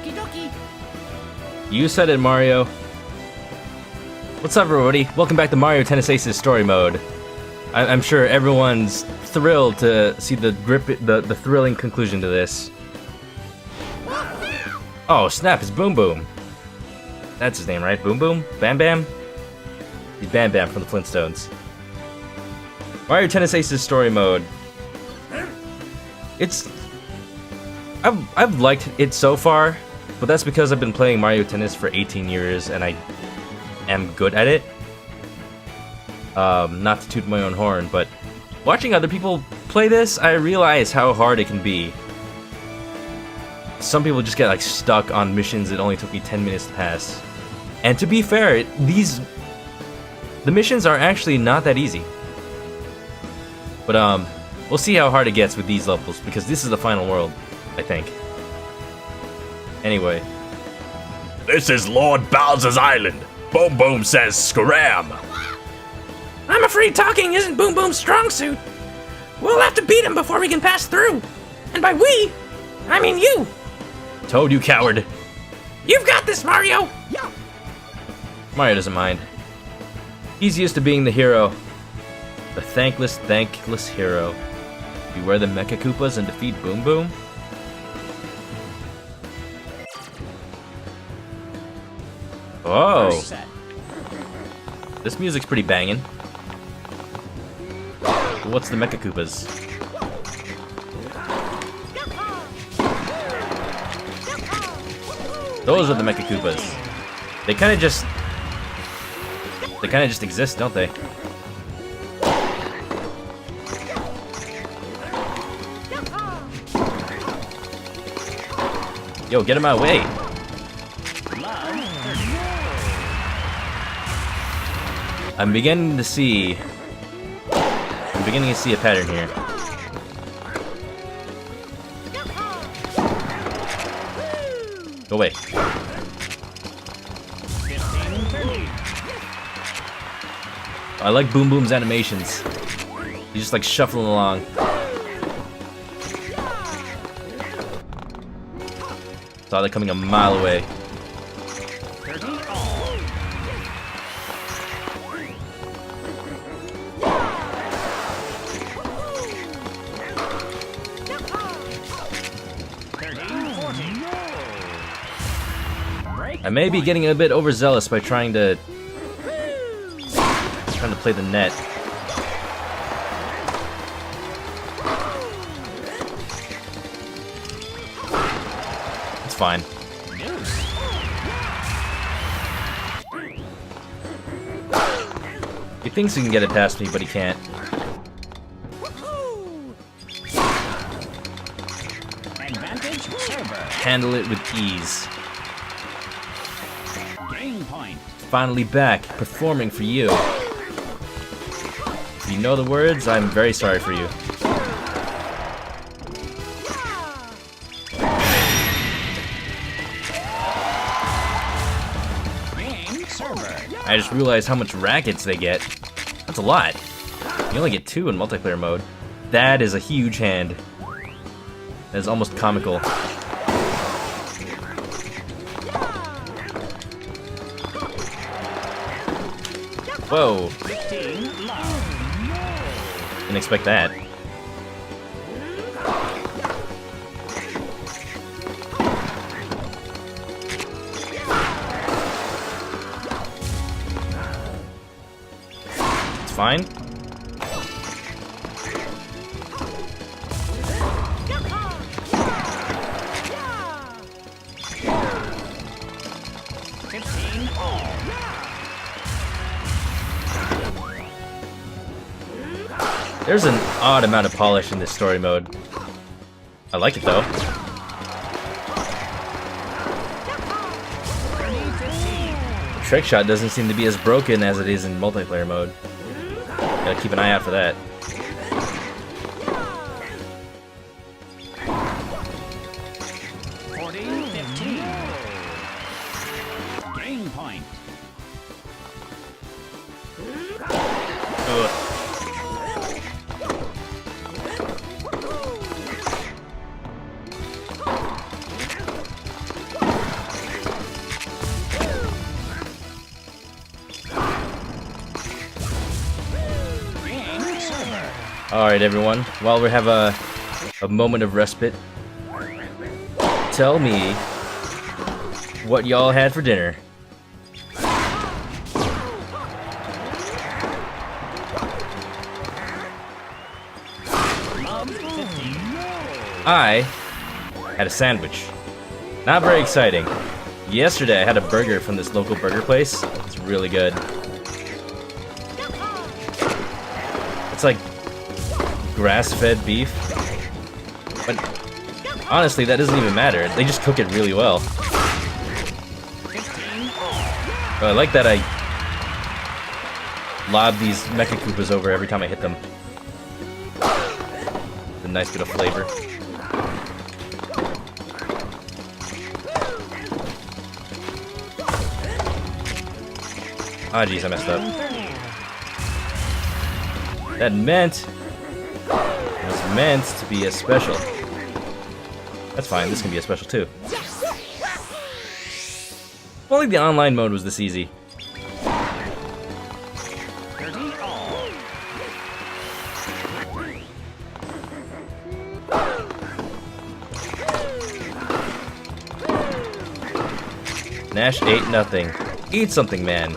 Okie dokie. You said it, Mario. What's up, everybody? Welcome back to Mario Tennis Aces Story Mode. I'm sure everyone's thrilled to see the thrilling conclusion to this. Oh, snap, it's Boom Boom. That's his name, right? Boom Boom? Bam Bam? He's Bam Bam from the Flintstones. Mario Tennis Aces Story Mode. I've liked it so far, but that's because I've been playing Mario Tennis for 18 years and I am good at it. Not to toot my own horn, but watching other people play this, I realize how hard it can be. Some people just get like stuck on missions that only took me 10 minutes to pass. And to be fair, the missions are actually not that easy. But we'll see how hard it gets with these levels, because this is the final world, I think. Anyway. This is Lord Bowser's Island. Boom Boom says scram. I'm afraid talking isn't Boom Boom's strong suit. We'll have to beat him before we can pass through. And by we, I mean you. Toad, you coward. You've got this, Mario. Mario doesn't mind. He's used to being the hero. The thankless hero. Beware the Mecha Koopas and defeat Boom Boom? Oh! This music's pretty banging. What's the Mecha Koopas? Those are the Mecha Koopas. They kind of just exist, don't they? Yo, get him out of the way. I'm beginning to see a pattern here. Go away. I like Boom Boom's animations. He's just like shuffling along. Saw that coming a mile away. I may be getting a bit overzealous by trying to play the net. It's fine. He thinks he can get it past me, but he can't. Handle it with ease. Finally back, performing for you. If you know the words, I'm very sorry for you. I just realized how much rackets they get. That's a lot. You only get 2 in multiplayer mode. That is a huge hand. That is almost comical. Whoa. Didn't expect that. It's fine. There's an odd amount of polish in this story mode. I like it though. Trick shot doesn't seem to be as broken as it is in multiplayer mode. Gotta keep an eye out for that. Game point. Alright, everyone. While we have a moment of respite, tell me what y'all had for dinner. I had a sandwich. Not very exciting. Yesterday I had a burger from this local burger place. It's really good. It's like grass-fed beef. But honestly, that doesn't even matter. They just cook it really well. I like that I lob these Mecha Koopas over every time I hit them. It's a nice bit of flavor. Ah, jeez, I messed up. That meant it was meant to be a special. That's fine, this can be a special too. If only the online mode was this easy. Nash ate nothing. Eat something, man.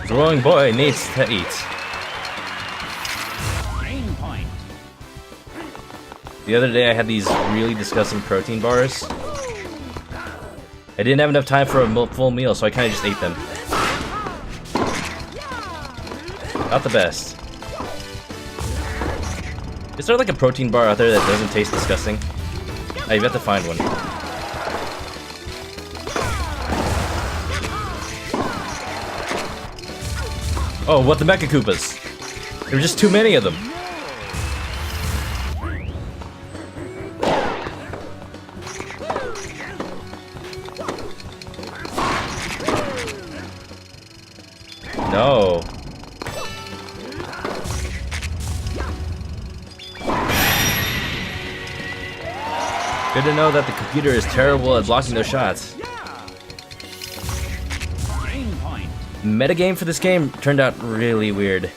Growing boy needs to eat. Game point. The other day I had these really disgusting protein bars. I didn't have enough time for a full meal, so I kind of just ate them. Not the best. Is there like a protein bar out there that doesn't taste disgusting? I've got to find one. Oh, what the Mecha Koopas? There were just too many of them. No. Good to know that the computer is terrible at blocking those shots. Game point. Metagame for this game turned out really weird.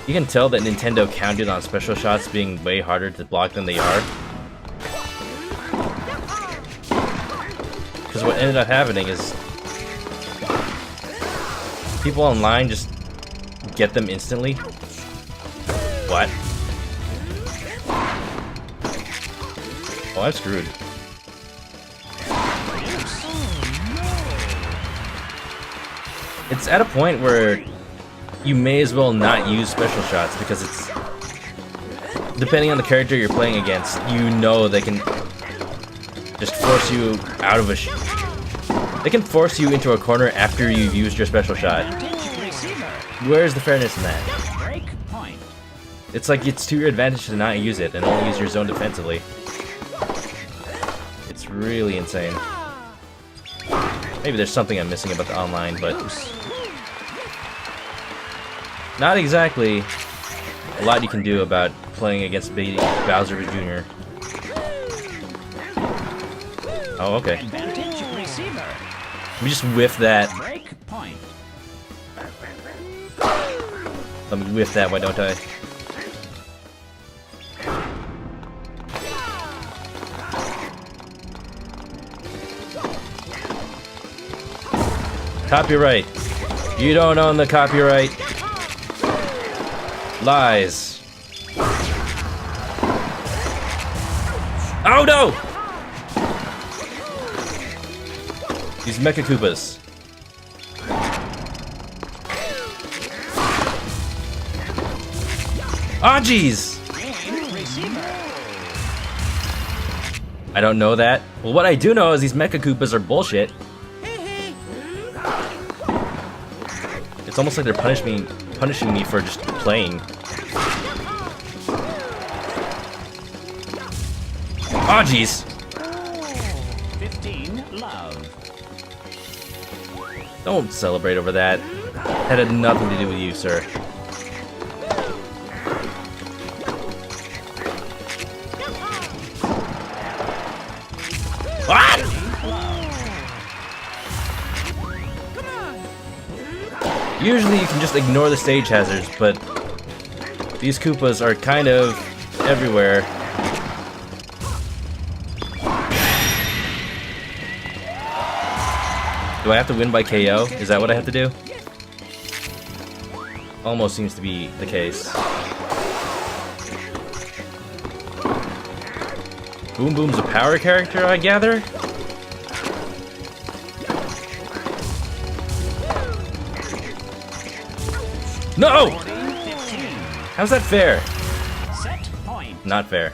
You can tell that Nintendo counted on special shots being way harder to block than they are. Because what ended up happening is people online just get them instantly. What? Oh, I'm screwed. It's at a point where you may as well not use special shots because it's... depending on the character you're playing against, you know they can just force you out of a they can force you into a corner after you've used your special shot. Where's the fairness in that? Break point. It's like it's to your advantage to not use it and only use your zone defensively. It's really insane. Maybe there's something I'm missing about the online, but not exactly a lot you can do about playing against Bowser Jr. Oh, okay. Advantage receiver. We just whiff that. Break point. Let me whiff that, why don't I? Copyright. You don't own the copyright. Lies. Oh no! These Mecha Koopas. Ah, jeez! I don't know that. Well, what I do know is these Mecha Koopas are bullshit. It's almost like they're punishing me for just playing. Ah, jeez! 15 love. Don't celebrate over that. That had nothing to do with you, sir. What? Usually you can just ignore the stage hazards, but these Koopas are kind of everywhere. Do I have to win by KO? Is that what I have to do? Almost seems to be the case. Boom Boom's a power character, I gather? No! 40, 15. How's that fair? Set point. Not fair.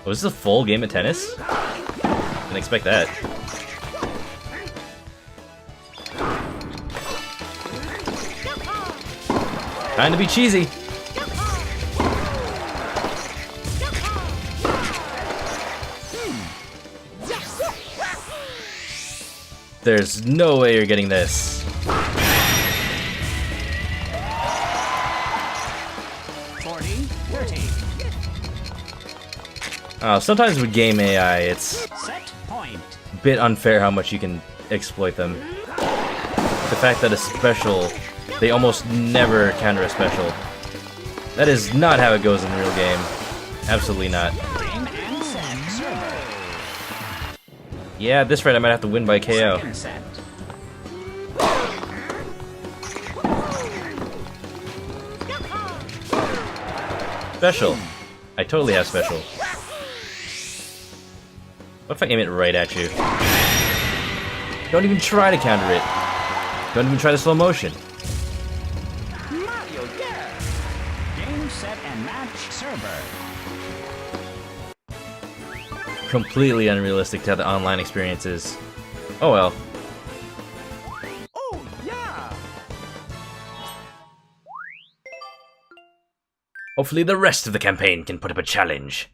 Was this a full game of tennis? Didn't expect that. Time to be cheesy. There's no way you're getting this. 40, 30. Sometimes with game AI, it's Set point. a bit unfair how much you can exploit them. The fact that a special, they almost never counter a special. That is not how it goes in the real game. Absolutely not. Game and set. Server. Yeah, at this rate I might have to win by KO. Second set. Special. I totally have special. What if I aim it right at you? Don't even try to counter it. Don't even try the slow motion. Game, set, and match. Server. Completely unrealistic to how the online experience is. Oh well. Hopefully the rest of the campaign can put up a challenge.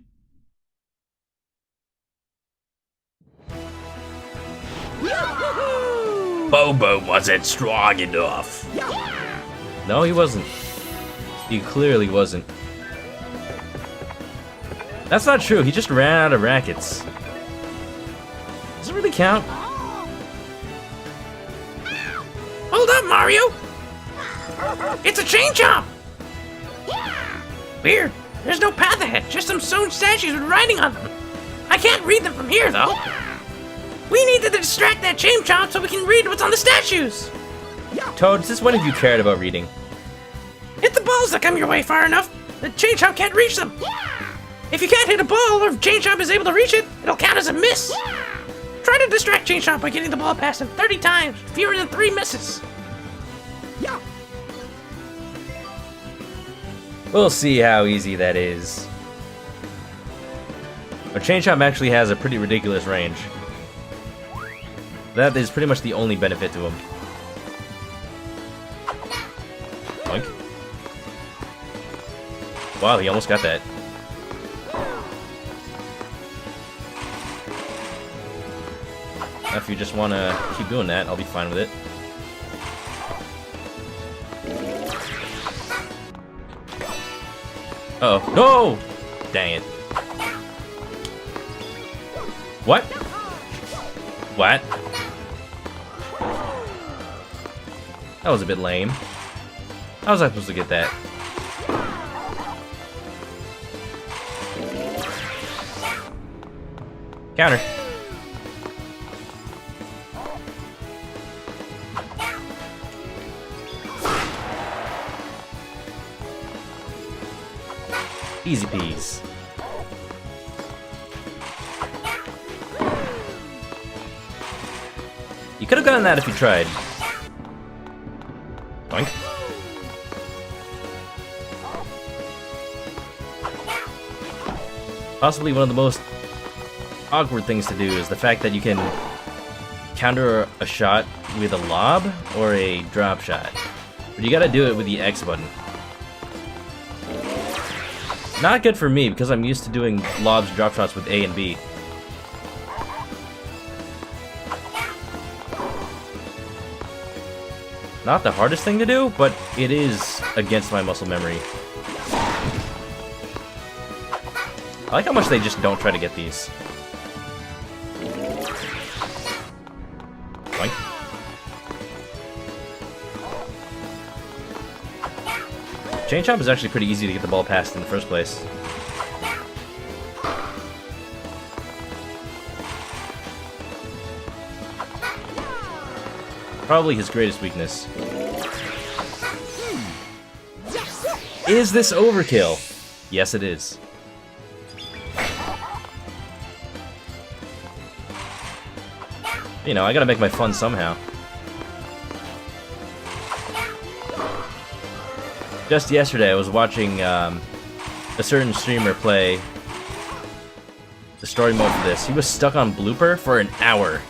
Boom Boom wasn't strong enough. No, he wasn't. He clearly wasn't. That's not true, he just ran out of rackets. Does it really count? Hold up, Mario! It's a chain chomp! Weird. There's no path ahead, just some stone statues with writing on them. I can't read them from here, though. We need to distract that chain chomp so we can read what's on the statues. Toad, since when have you cared about reading? Hit the balls that come your way far enough. The chain chomp can't reach them. If you can't hit a ball or if chain chomp is able to reach it, it'll count as a miss. Try to distract chain chomp by getting the ball past him 30 times, fewer than 3 misses. We'll see how easy that is. But Chain Chomp actually has a pretty ridiculous range. That is pretty much the only benefit to him. Boink. Wow, he almost got that. If you just want to keep doing that, I'll be fine with it. Uh oh. No! Dang it. What? What? That was a bit lame. How was I supposed to get that? Counter. Easy peas. You could have gotten that if you tried. Boink. Possibly one of the most awkward things to do is the fact that you can counter a shot with a lob or a drop shot. But you gotta do it with the X button. Not good for me, because I'm used to doing lobs, drop shots with A and B. Not the hardest thing to do, but it is against my muscle memory. I like how much they just don't try to get these. Boink. Chain Chomp is actually pretty easy to get the ball past in the first place. Probably his greatest weakness. Is this overkill? Yes, it is. You know, I gotta make my fun somehow. Just yesterday, I was watching a certain streamer play the story mode for this. He was stuck on blooper for an hour.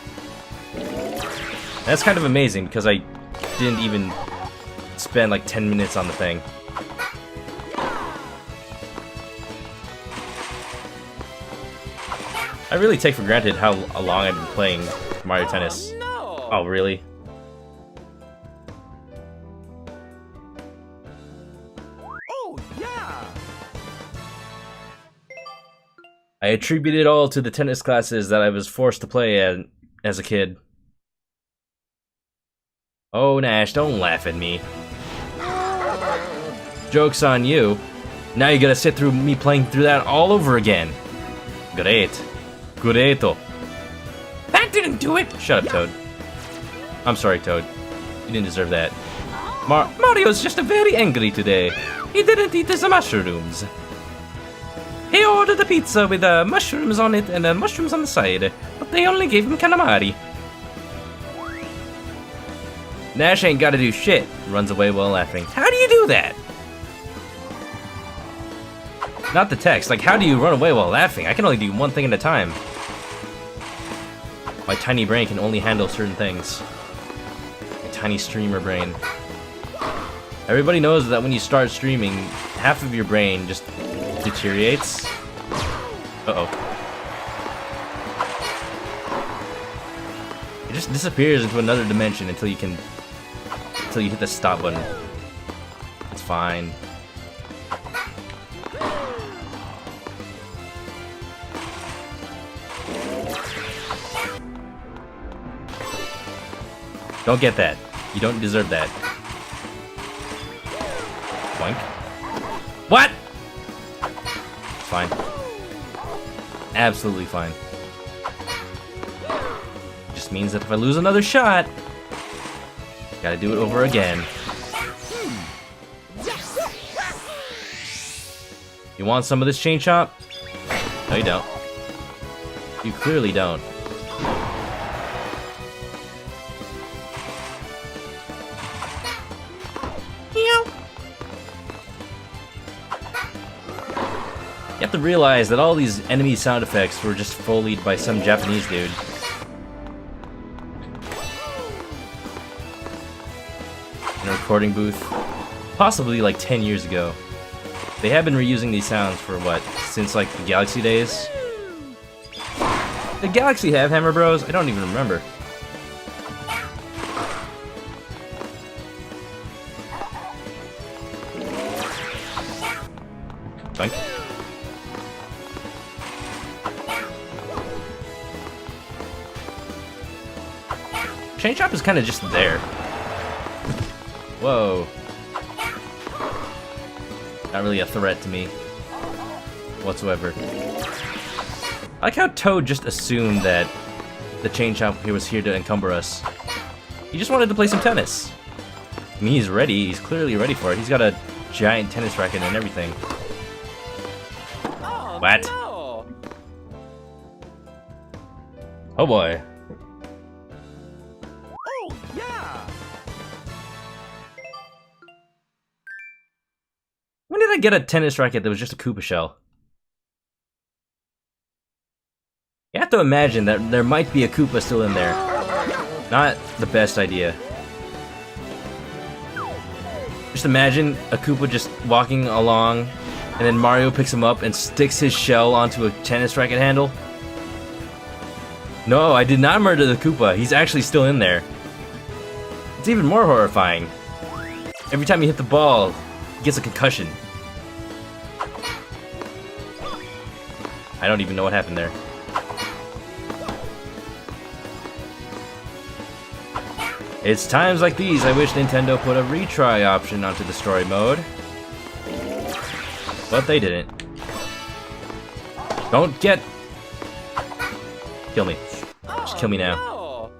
That's kind of amazing because I didn't even spend like 10 minutes on the thing. I really take for granted how long I've been playing Mario Tennis. Oh, really? I attribute it all to the tennis classes that I was forced to play as a kid. Oh, Nash, don't laugh at me. Joke's on you. Now you gotta sit through me playing through that all over again. Great. Greato. That didn't do it! Shut up, Toad. I'm sorry, Toad. You didn't deserve that. Mario's just very angry today. He didn't eat his mushrooms. He ordered a pizza with mushrooms on it and mushrooms on the side, but they only gave him calamari. Nash ain't gotta do shit. Runs away while laughing. How do you do that? Not the text. Like, how do you run away while laughing? I can only do one thing at a time. My tiny brain can only handle certain things. My tiny streamer brain. Everybody knows that when you start streaming, half of your brain just deteriorates. Uh-oh. It just disappears into another dimension until you hit the stop button. It's fine. Don't get that. You don't deserve that. Boink. What? Fine. Absolutely fine. Just means that if I lose another shot, gotta do it over again. You want some of this chain chomp? No, you don't. You clearly don't. You have to realize that all these enemy sound effects were just foleyed by some Japanese dude. In a recording booth. Possibly like 10 years ago. They have been reusing these sounds for what? Since like the Galaxy days? Did Galaxy have Hammer Bros? I don't even remember. Boink. Chain Chomp is kind of just there. Whoa. Not really a threat to me. Whatsoever. I like how Toad just assumed that the Chain Chomp here was here to encumber us. He just wanted to play some tennis. I mean, he's ready. He's clearly ready for it. He's got a giant tennis racket and everything. Oh, What? no. Oh boy. Oh, yeah. When did I get a tennis racket that was just a Koopa shell? You have to imagine that there might be a Koopa still in there. Not the best idea. Just imagine a Koopa just walking along, and then Mario picks him up and sticks his shell onto a tennis racket handle. No, I did not murder the Koopa. He's actually still in there. It's even more horrifying. Every time you hit the ball, he gets a concussion. I don't even know what happened there. It's times like these I wish Nintendo put a retry option onto the story mode. But they didn't. Don't get... Kill me. Just kill me now.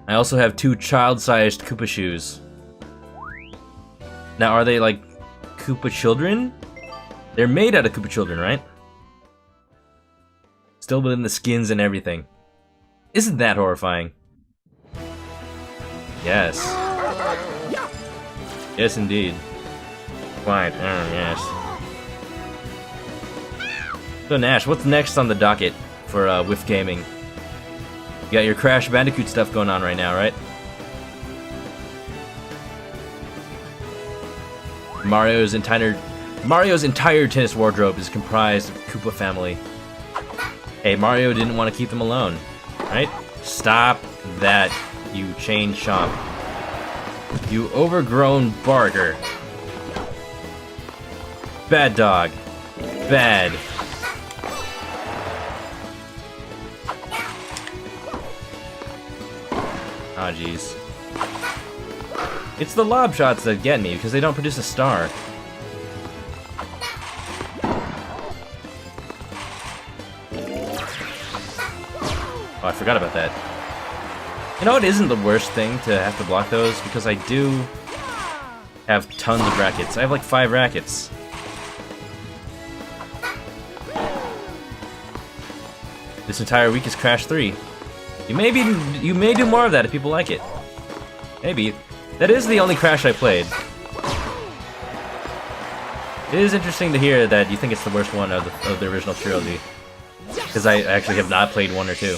I also have 2 child-sized Koopa shoes. Now, are they like Koopa children? They're made out of Koopa children, right? Still within the skins and everything. Isn't that horrifying? Yes. Yes, indeed. Quite. Yes. So Nash, what's next on the docket for Whiff Gaming? You got your Crash Bandicoot stuff going on right now, right? Mario's entire tennis wardrobe is comprised of Koopa family. Hey, Mario didn't want to keep them alone, right? Stop that, you chain chomp. You overgrown barker. Bad dog. Bad. Ah, jeez. It's the lob shots that get me, because they don't produce a star. Oh, I forgot about that. You know, it isn't the worst thing to have to block those, because I do have tons of rackets. I have like 5 rackets. This entire week is Crash 3. You may do more of that if people like it. Maybe. That is the only Crash I played. It is interesting to hear that you think it's the worst one of the original trilogy. Because I actually have not played 1 or 2.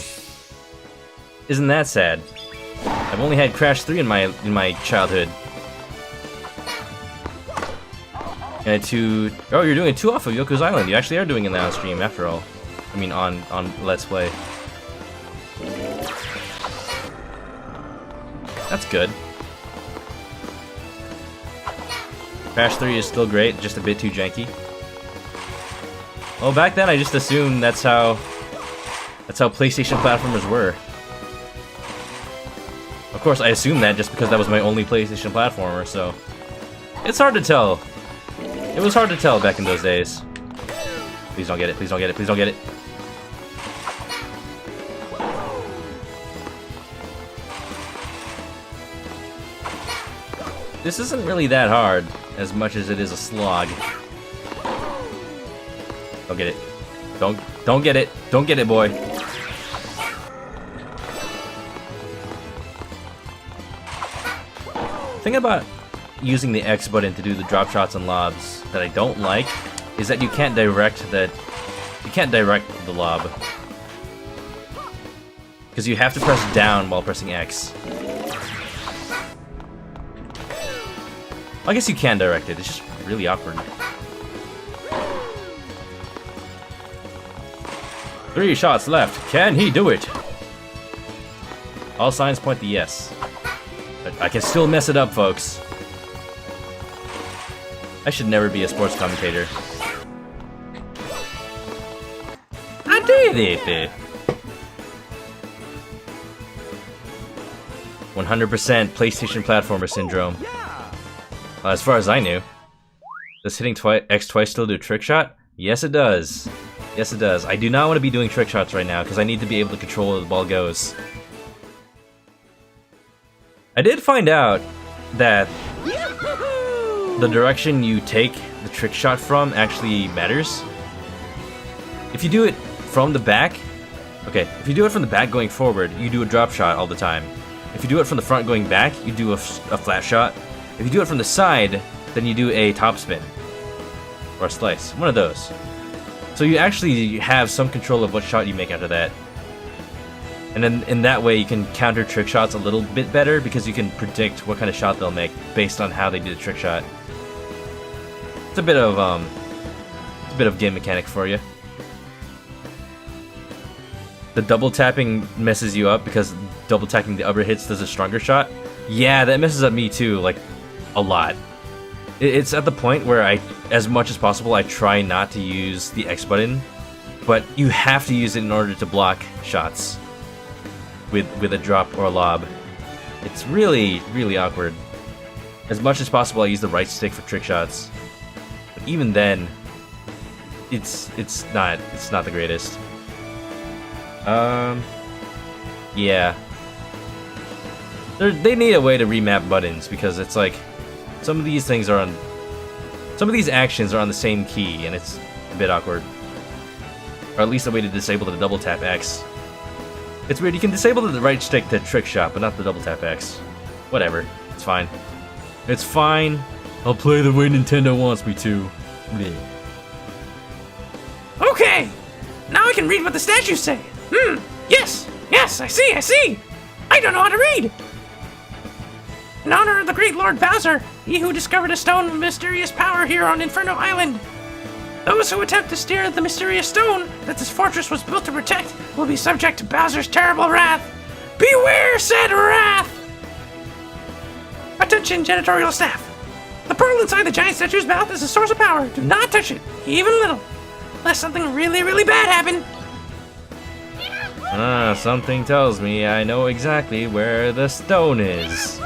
Isn't that sad? I've only had Crash 3 in my childhood. And 2... Oh, you're doing a 2 off of Yoku's Island. You actually are doing it on stream, after all. I mean, on Let's Play. That's good. Crash 3 is still great, just a bit too janky. Well, back then I just assumed that's how PlayStation platformers were. Of course, I assumed that just because that was my only PlayStation platformer, so... It's hard to tell. It was hard to tell back in those days. Please don't get it, please don't get it, please don't get it. This isn't really that hard, as much as it is a slog. Don't get it. Don't get it. Don't get it, boy. The thing about using the X button to do the drop shots and lobs that I don't like is that you can't direct the lob. Because you have to press down while pressing X. I guess you can direct it, it's just really awkward. 3 shots left. Can he do it? All signs point to yes. But I can still mess it up, folks. I should never be a sports commentator. I did it! 100% PlayStation platformer syndrome. As far as I knew. Does hitting X twice still do a trick shot? Yes, it does. Yes, it does. I do not want to be doing trick shots right now, because I need to be able to control where the ball goes. I did find out that the direction you take the trick shot from actually matters. If you do it from the back... Okay, if you do it from the back going forward, you do a drop shot all the time. If you do it from the front going back, you do a flat shot. If you do it from the side, then you do a topspin. Or a slice. One of those. So you actually have some control of what shot you make after that. And then in that way you can counter trick shots a little bit better because you can predict what kind of shot they'll make based on how they do the trick shot. It's a bit of game mechanic for you. The double tapping messes you up because double tapping the upper hits does a stronger shot. Yeah, that messes up me too, like, a lot. It's at the point where as much as possible, I try not to use the X button, but you have to use it in order to block shots with a drop or a lob. It's really, really awkward. As much as possible, I use the right stick for trick shots. even then, it's not the greatest. Yeah. They need a way to remap buttons because it's like some of these actions are on the same key and it's a bit awkward. Or at least a way to disable the double tap X. It's weird, you can disable the right stick to trick shot, but not the double tap X. Whatever, it's fine. It's fine. I'll play the way Nintendo wants me to. Bleh. Okay! Now I can read what the statues say. Yes! Yes, I see! I don't know how to read! In honor of the great Lord Bowser, he who discovered a stone of mysterious power here on Inferno Island. Those who attempt to steer the mysterious stone that this fortress was built to protect will be subject to Bowser's terrible wrath. Beware said wrath! Attention, janitorial staff. The pearl inside the giant statue's mouth is a source of power. Do not touch it, even a little, unless something really, really bad happened. Something tells me I know exactly where the stone is.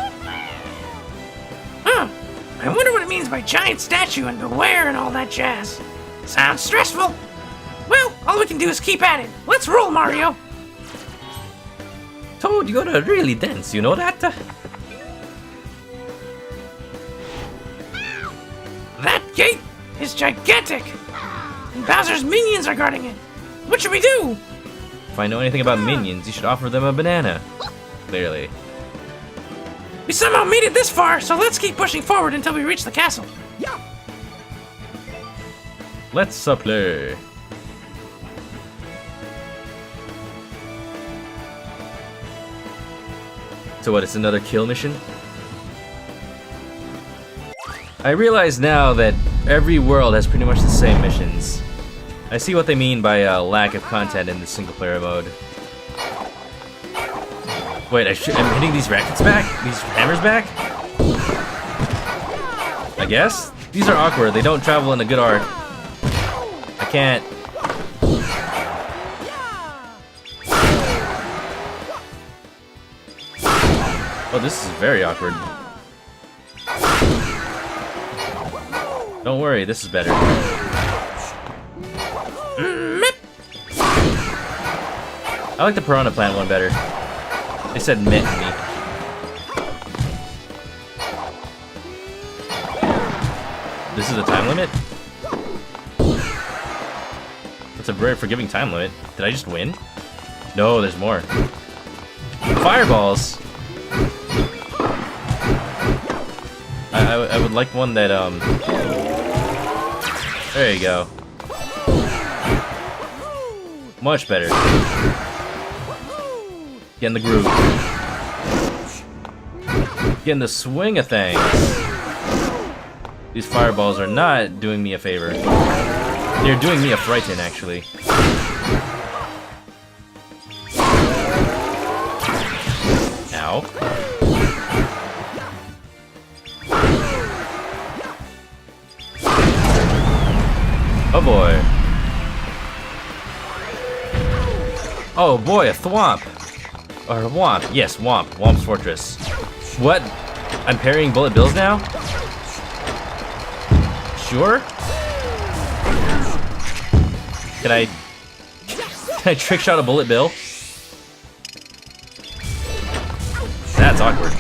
I wonder what it means by giant statue and beware and all that jazz. Sounds stressful. Well, all we can do is keep at it. Let's roll, Mario. Toad, you're really dense, you know that? That gate is gigantic. And Bowser's minions are guarding it. What should we do? If I know anything about minions, you should offer them a banana. Clearly. We somehow made it this far, so let's keep pushing forward until we reach the castle. Yeah. Let's play. So what, it's another kill mission? I realize now that every world has pretty much the same missions. I see what they mean by lack of content in the single player mode. Wait, I'm hitting these rackets back? These hammers back? I guess? These are awkward, they don't travel in a good arc. I can't... Oh, this is very awkward. Don't worry, this is better. I like the Piranha Plant one better. They said mint to me. This is a time limit? That's a very forgiving time limit. Did I just win? No, there's more. Fireballs! I would like one that, There you go. Much better. Get in the groove. Get in the swing of things. These fireballs are not doing me a favor. They're doing me a frighten, actually. Ow. Oh boy. Oh boy, a thwomp. Or a womp. Yes, womp. Womp's Fortress. What? I'm parrying bullet bills now? Sure? Can I trick shot a bullet bill? That's awkward.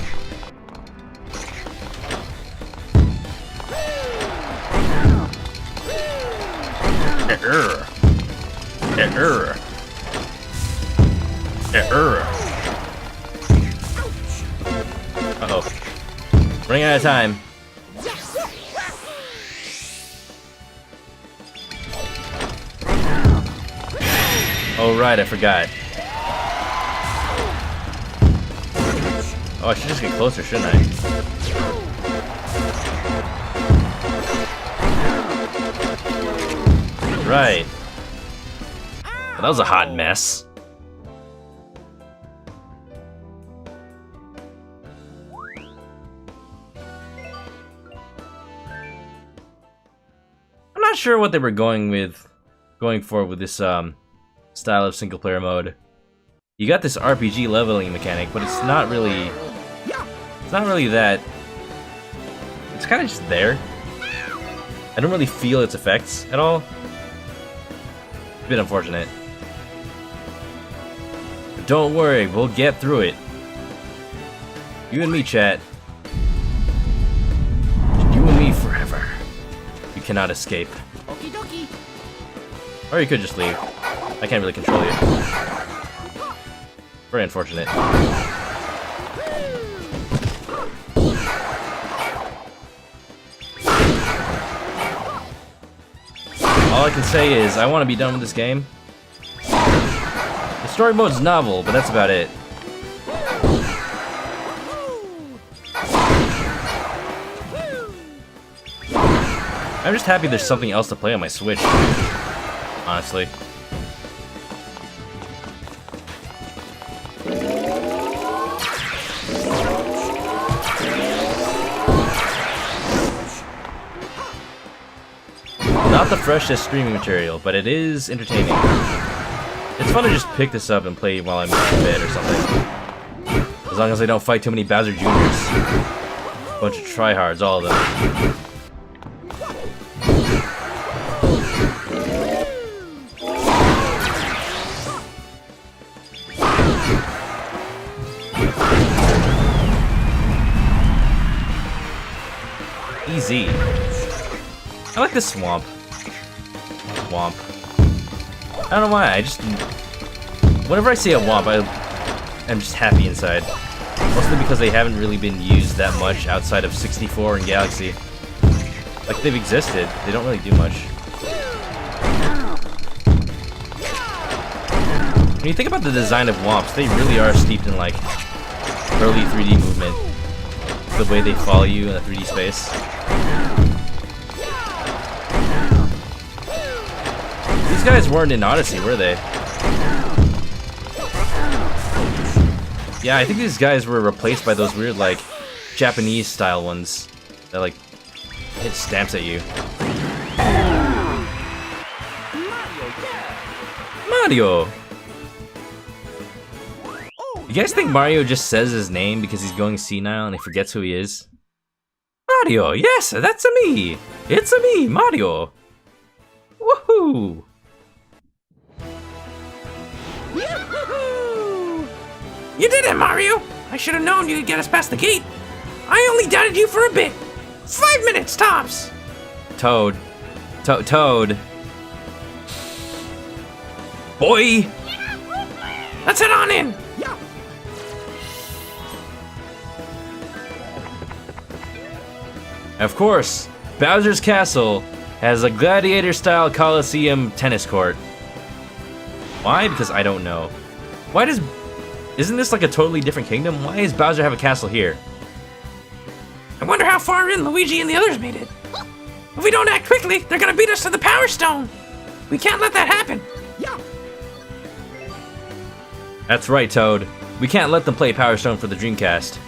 Error. Error. Error. Uh-oh. Running out of time. Oh, right, I forgot. Oh, I should just get closer, shouldn't I? Right. Well, that was a hot mess. I'm not sure what they were going for with this style of single player mode. You got this RPG leveling mechanic, but it's not really that. It's kind of just there. I don't really feel its effects at all. A bit unfortunate. But don't worry, we'll get through it. You and me, chat. You and me forever. You cannot escape. Okie dokie. Or you could just leave. I can't really control you. Very unfortunate. All I can say is, I want to be done with this game. The story mode's novel, but that's about it. I'm just happy there's something else to play on my Switch. Honestly. Not the freshest streaming material, but it is entertaining. It's fun to just pick this up and play while I'm in bed or something. As long as I don't fight too many Bowser Juniors. Bunch of tryhards, all of them. Easy. I like this swamp. Womp. I don't know why, I just... Whenever I see a womp, I'm just happy inside. Mostly because they haven't really been used that much outside of 64 and Galaxy. Like, they've existed, they don't really do much. When you think about the design of womps, they really are steeped in, like, early 3D movement. The way they follow you in a 3D space. These guys weren't in Odyssey, were they? Yeah, I think these guys were replaced by those weird, like, Japanese-style ones that, like, hit stamps at you. Mario! You guys think Mario just says his name because he's going senile and he forgets who he is? Mario, yes, that's a me! It's a me, Mario! Woohoo! You did it, Mario! I should have known you'd get us past the gate. I only doubted you for a bit. 5 minutes tops! Toad. Toad. Boy! Let's head on in! Of course, Bowser's Castle has a gladiator-style Colosseum tennis court. Why? Because I don't know. Why does... Isn't this like a totally different kingdom? Why does Bowser have a castle here? I wonder how far in Luigi and the others made it. If we don't act quickly, they're gonna beat us to the Power Stone. We can't let that happen. Yeah. That's right, Toad. We can't let them play Power Stone for the Dreamcast.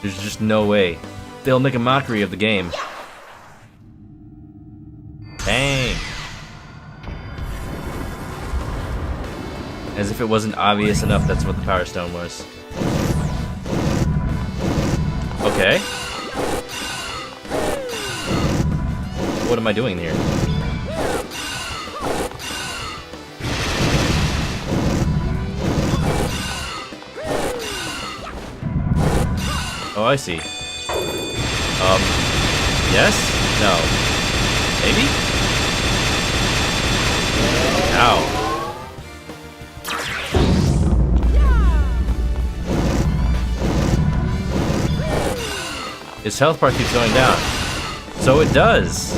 There's just no way. They'll make a mockery of the game. Dang. As if it wasn't obvious enough that's what the Power Stone was. Okay. What am I doing here? Oh, I see. Yes? No. Maybe? Ow. His health bar keeps going down. So it does.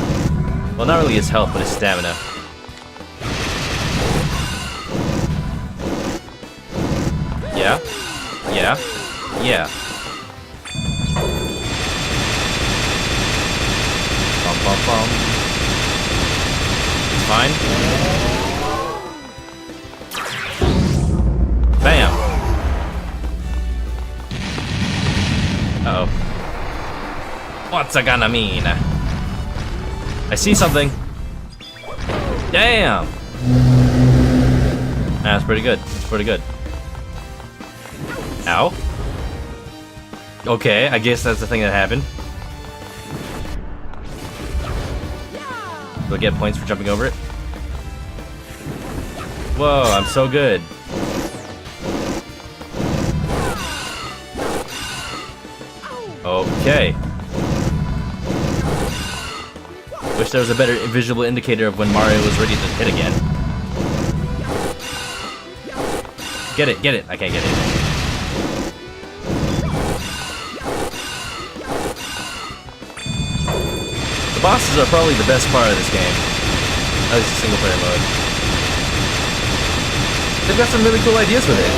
Well, not really his health, but his stamina. Yeah. Yeah. Yeah. Bum bum bum. It's fine. Bam. Uh-oh. What's it gonna mean? I see something. Damn! That's pretty good. That's pretty good. Ow. Okay, I guess that's the thing that happened. Do I get points for jumping over it? Whoa, I'm so good. Okay. Wish there was a better visual indicator of when Mario was ready to hit again. Get it, get it. I can't get it. The bosses are probably the best part of this game. At least the single player mode. They've got some really cool ideas with it.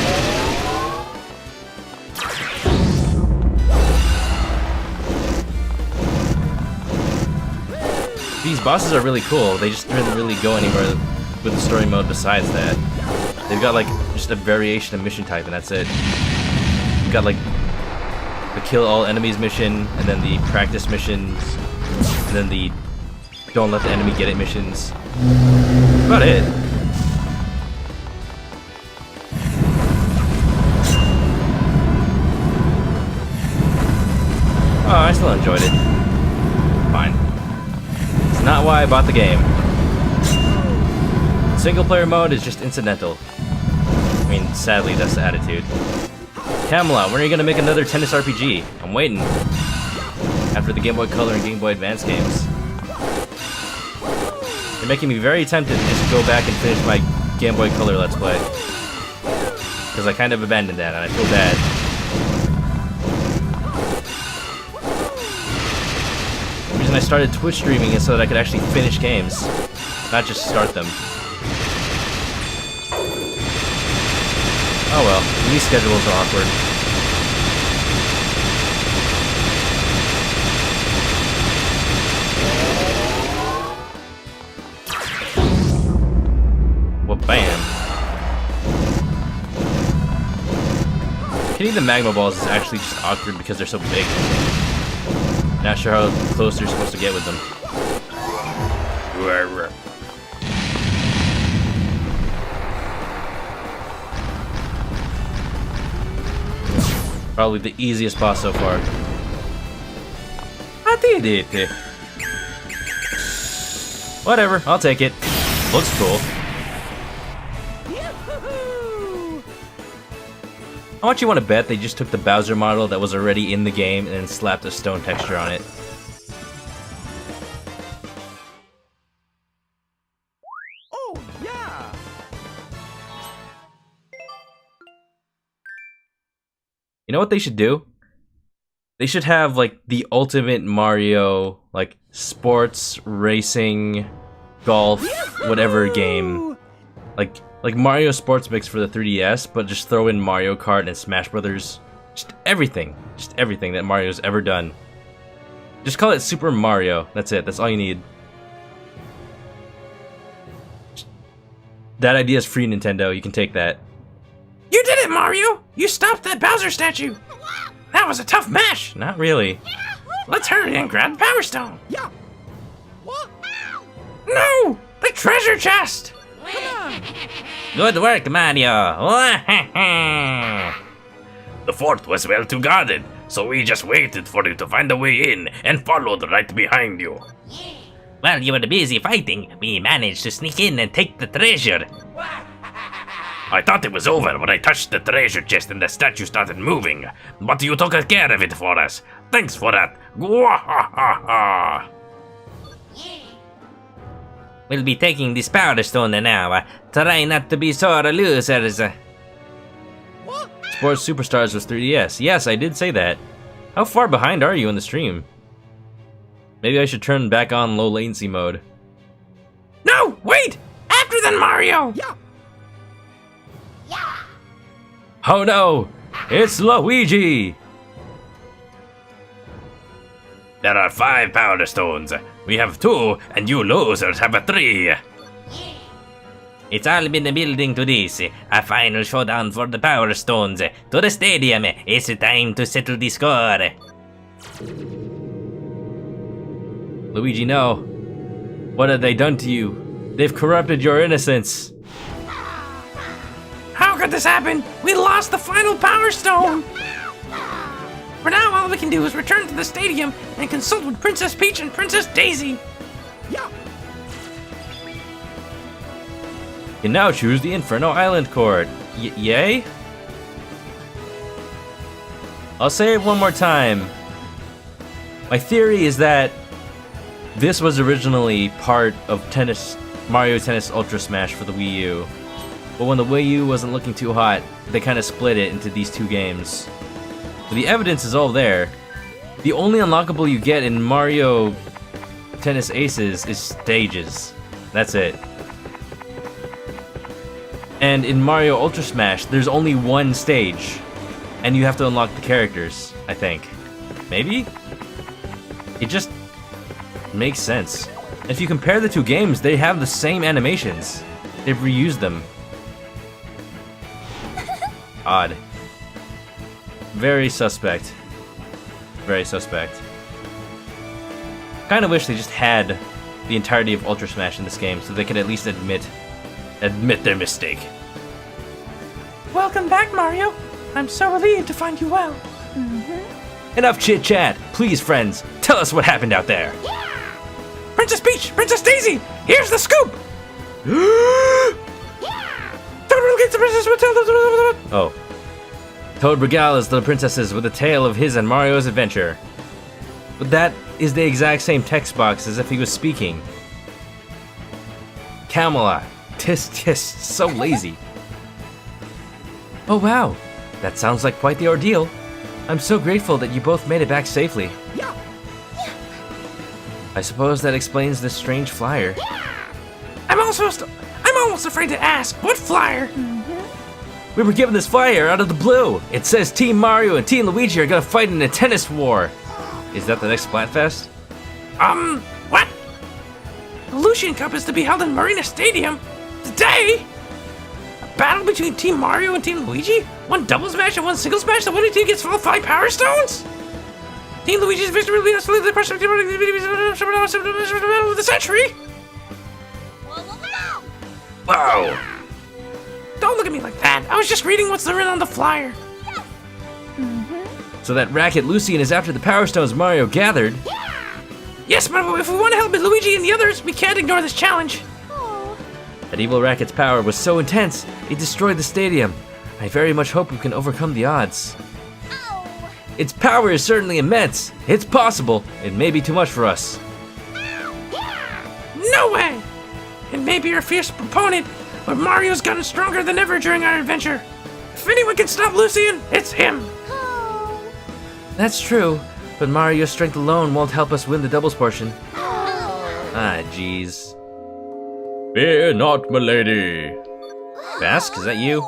These bosses are really cool. They just didn't really go anywhere with the story mode besides that. They've got like just a variation of mission type and that's it. You've got like the kill all enemies mission, and then the practice missions, and then the don't let the enemy get it missions. That's about it. Oh, I still enjoyed it. Fine. It's not why I bought the game. Single player mode is just incidental. I mean, sadly, that's the attitude. Camelot, when are you gonna make another tennis RPG? I'm waiting. After the Game Boy Color and Game Boy Advance games. You're making me very tempted to just go back and finish my Game Boy Color Let's Play. Because I kind of abandoned that, and I feel bad. The reason I started Twitch streaming is so that I could actually finish games, not just start them. Oh well, these schedules are awkward. Well, bam. Hitting the magma balls is actually just awkward because they're so big. Not sure how close you're supposed to get with them. Probably the easiest boss so far. I did it. Whatever, I'll take it. Looks cool. How much you want to bet they just took the Bowser model that was already in the game and then slapped a stone texture on it? Oh, yeah! You know what they should do? They should have like the ultimate Mario, like sports, racing, golf, whatever game. Like Mario Sports Mix for the 3DS, but just throw in Mario Kart and Smash Brothers. Just everything that Mario's ever done. Just call it Super Mario. That's it. That's all you need. That idea is free, Nintendo. You can take that. You did it, Mario! You stopped that Bowser statue! That was a tough mash! Not really. Let's hurry and grab the Power Stone! Yeah! What? No! The treasure chest! Good work, Mario. The fort was well too guarded, so we just waited for you to find a way in and followed right behind you. While you were busy fighting, we managed to sneak in and take the treasure. I thought it was over when I touched the treasure chest and the statue started moving, but you took care of it for us. Thanks for that. Gwahahaha. We'll be taking this Power Stone now. Try not to be sore losers. Sports Superstars was 3DS. Yes, I did say that. How far behind are you in the stream? Maybe I should turn back on low latency mode. No! Wait! After then, Mario! Yeah! Oh no! It's Luigi! There are 5 Power Stones. We have 2, and you losers have 3. It's all been building to this. A final showdown for the Power Stones. To the stadium. It's time to settle the score. Luigi, no. What have they done to you? They've corrupted your innocence. How could this happen? We lost the final Power Stone! For now, all we can do is return to the stadium and consult with Princess Peach and Princess Daisy. Yeah! You can now choose the Inferno Island court. Yay? I'll say it one more time. My theory is that this was originally part of Mario Tennis Ultra Smash for the Wii U. But when the Wii U wasn't looking too hot, they kind of split it into these two games. But the evidence is all there. The only unlockable you get in Mario Tennis Aces is stages. That's it. And in Mario Ultra Smash, there's only one stage. And you have to unlock the characters, I think. Maybe? It just makes sense. If you compare the two games, they have the same animations. They've reused them. Odd. Very suspect. Very suspect. Kinda wish they just had the entirety of Ultra Smash in this game so they could at least admit their mistake. Welcome back, Mario. I'm so relieved to find you well. Enough chit chat. Please, friends, tell us what happened out there. Princess Peach, Princess Daisy, here's the scoop. Oh. Toad regales the princesses with a tale of his and Mario's adventure. But that is the exact same text box as if he was speaking. Camelot. Tisk tisk, so lazy. Oh wow, that sounds like quite the ordeal. I'm so grateful that you both made it back safely. I suppose that explains this strange flyer. I'm almost afraid to ask, what flyer? We were given this flyer out of the blue. It says Team Mario and Team Luigi are gonna fight in a tennis war. Is that the next Splatfest? What? The Lucian Cup is to be held in Marina Stadium? Today? A battle between Team Mario and Team Luigi? One doubles match and one singles match? The winning team gets all 5 Power Stones? Team Luigi's victory will be the pressure of the century? Wow! Don't look at me like that. I was just reading what's written on the flyer. So that Racket Lucian is after the Power Stones Mario gathered? Yes, but if we want to help Luigi and the others, we can't ignore this challenge. That evil Racket's power was so intense, it destroyed the stadium. I very much hope we can overcome the odds. Its power is certainly immense. It's possible. It may be too much for us. No way! It may be our fierce opponent, but Mario's gotten stronger than ever during our adventure. If anyone can stop Lucian, it's him. That's true, but Mario's strength alone won't help us win the doubles portion. Ah, jeez. Fear not, milady. Bask, is that you?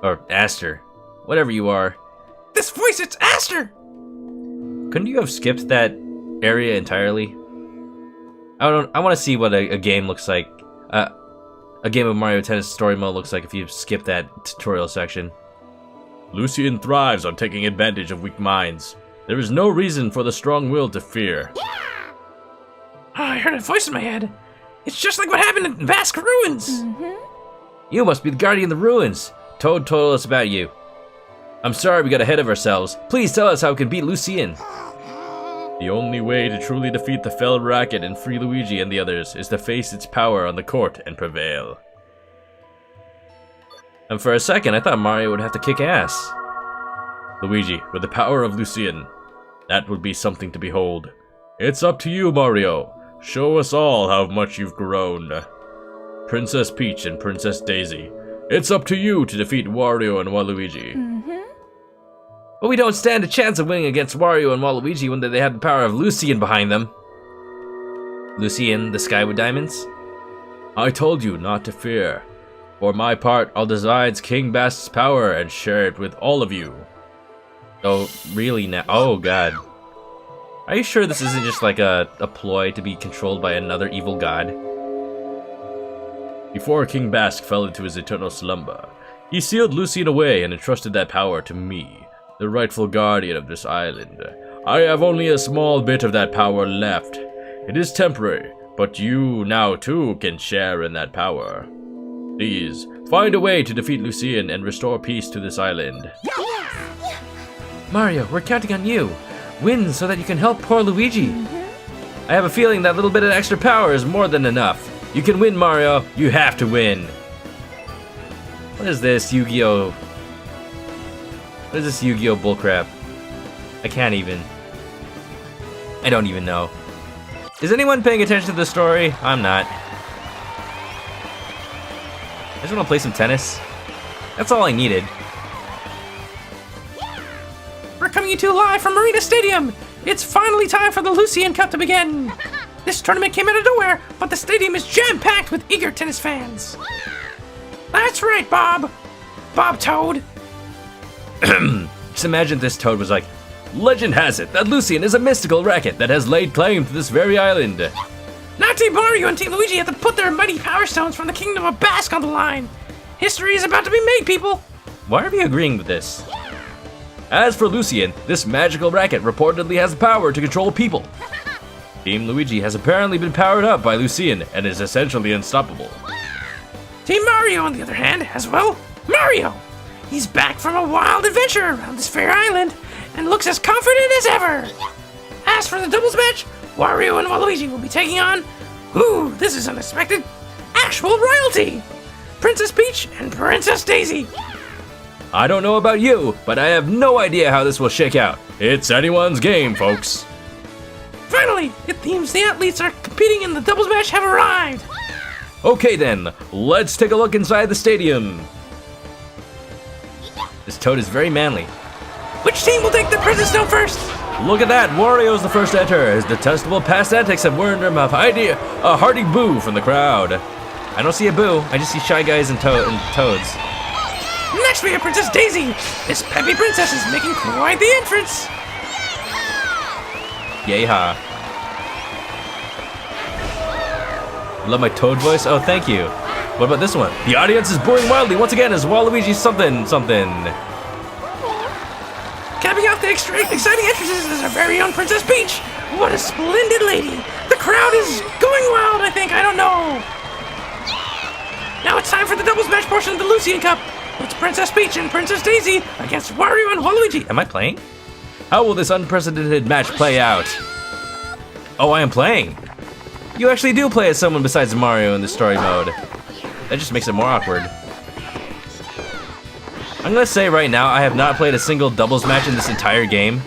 Or Aster. Whatever you are. This voice, it's Aster! Couldn't you have skipped that area entirely? I want to see what a game looks like. A game of Mario Tennis story mode looks like if you skip that tutorial section. Lucian thrives on taking advantage of weak minds. There is no reason for the strong will to fear. Oh, I heard a voice in my head. It's just like what happened in Basque Ruins. You must be the guardian of the ruins. Toad told us about you. I'm sorry we got ahead of ourselves. Please tell us how we can beat Lucian. The only way to truly defeat the fell Racket and free Luigi and the others is to face its power on the court and prevail. And for a second, I thought Mario would have to kick ass. Luigi, with the power of Lucian, that would be something to behold. It's up to you, Mario. Show us all how much you've grown. Princess Peach and Princess Daisy, it's up to you to defeat Wario and Waluigi. But we don't stand a chance of winning against Wario and Waluigi when they have the power of Lucian behind them. Lucian, the sky with diamonds? I told you not to fear. For my part, I'll disguise King Bask's power and share it with all of you. Oh, really now? Oh, God. Are you sure this isn't just like a ploy to be controlled by another evil god? Before King Bask fell into his eternal slumber, he sealed Lucian away and entrusted that power to me, the rightful guardian of this island. I have only a small bit of that power left. It is temporary, but you now too can share in that power. Please, find a way to defeat Lucian and restore peace to this island. Mario, we're counting on you. Win so that you can help poor Luigi. I have a feeling that little bit of extra power is more than enough. You can win, Mario. You have to win. What is this Yu-Gi-Oh? What is this Yu-Gi-Oh bullcrap? I can't even. I don't even know. Is anyone paying attention to the story? I'm not. I just want to play some tennis. That's all I needed. We're coming to you live from Marina Stadium. It's finally time for the Lucian Cup to begin. This tournament came out of nowhere, but the stadium is jam-packed with eager tennis fans. That's right, Bob. Bob Toad. Just imagine this Toad was like, Legend has it that Lucian is a mystical racket that has laid claim to this very island. Now Team Mario and Team Luigi have to put their mighty power stones from the Kingdom of Basque on the line. History is about to be made, people. why are we agreeing with this? As for Lucian, this magical racket reportedly has the power to control people. Team Luigi has apparently been powered up by Lucian and is essentially unstoppable. Team Mario, on the other hand, has, well, Mario. He's back from a wild adventure around this fair island and looks as confident as ever. As for the doubles match, Wario and Waluigi will be taking on, ooh, this is unexpected, actual royalty, Princess Peach and Princess Daisy. I don't know about you, but I have no idea how this will shake out. It's anyone's game, folks. Finally, it seems the athletes are competing in the doubles match have arrived. Okay then, let's take a look inside the stadium. This Toad is very manly. Which team will take the Princess Stone first? Look at that, Wario's the first to enter. His detestable past antics have earned him a hearty boo from the crowd. I don't see a boo, I just see shy guys and toads. Next we have Princess Daisy. This peppy princess is making quite the entrance. Yay ha. Love my Toad voice? Oh, thank you. What about this one? The audience is booing wildly once again as Waluigi something. Capping off the exciting entrances is our very own Princess Peach. What a splendid lady. The crowd is going wild, I think. I don't know. Now it's time for the doubles match portion of the Lucian Cup. It's Princess Peach and Princess Daisy against Wario and Waluigi. Am I playing? How will this unprecedented match play out? Oh, I am playing. You actually do play as someone besides Mario in the story mode. That just makes it more awkward. I'm gonna say right now, I have not played a single doubles match in this entire game.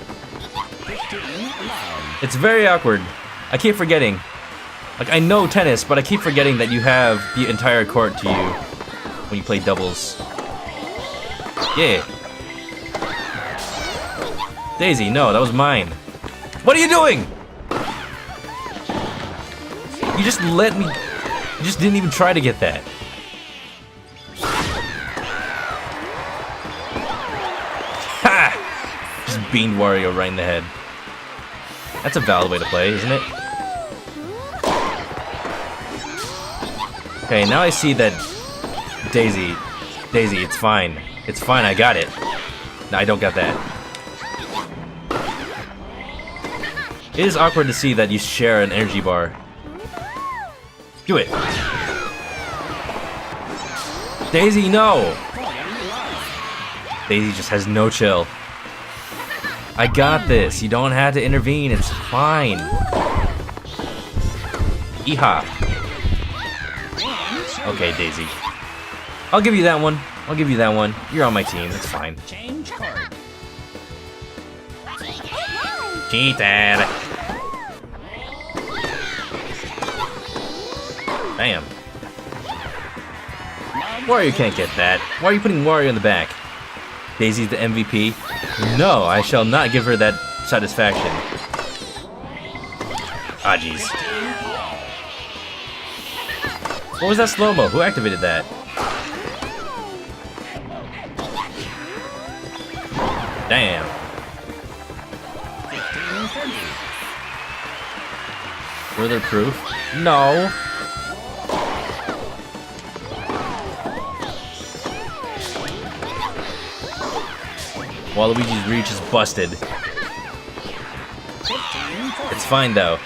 It's very awkward. I keep forgetting. Like, I know tennis, but I keep forgetting that you have the entire court to you when you play doubles. Yeah. Daisy, no, that was mine. What are you doing? You just let me... You just didn't even try to get that. Ha! Just beamed Wario right in the head. That's a valid way to play, isn't it? Okay, now I see that Daisy, it's fine. It's fine, I got it. No, I don't got that. It is awkward to see that you share an energy bar. Do it. Daisy, no! Daisy just has no chill. I got this. You don't have to intervene. It's fine. Yeehaw. Okay, Daisy. I'll give you that one. I'll give you that one. You're on my team. It's fine. Change card. Cheated. Bam. Wario can't get that. Why are you putting Wario in the back? Daisy's the MVP? No, I shall not give her that satisfaction. Ah, jeez. What was that slow-mo? Who activated that? Damn. Further proof? No. Waluigi's reach is busted. It's fine though.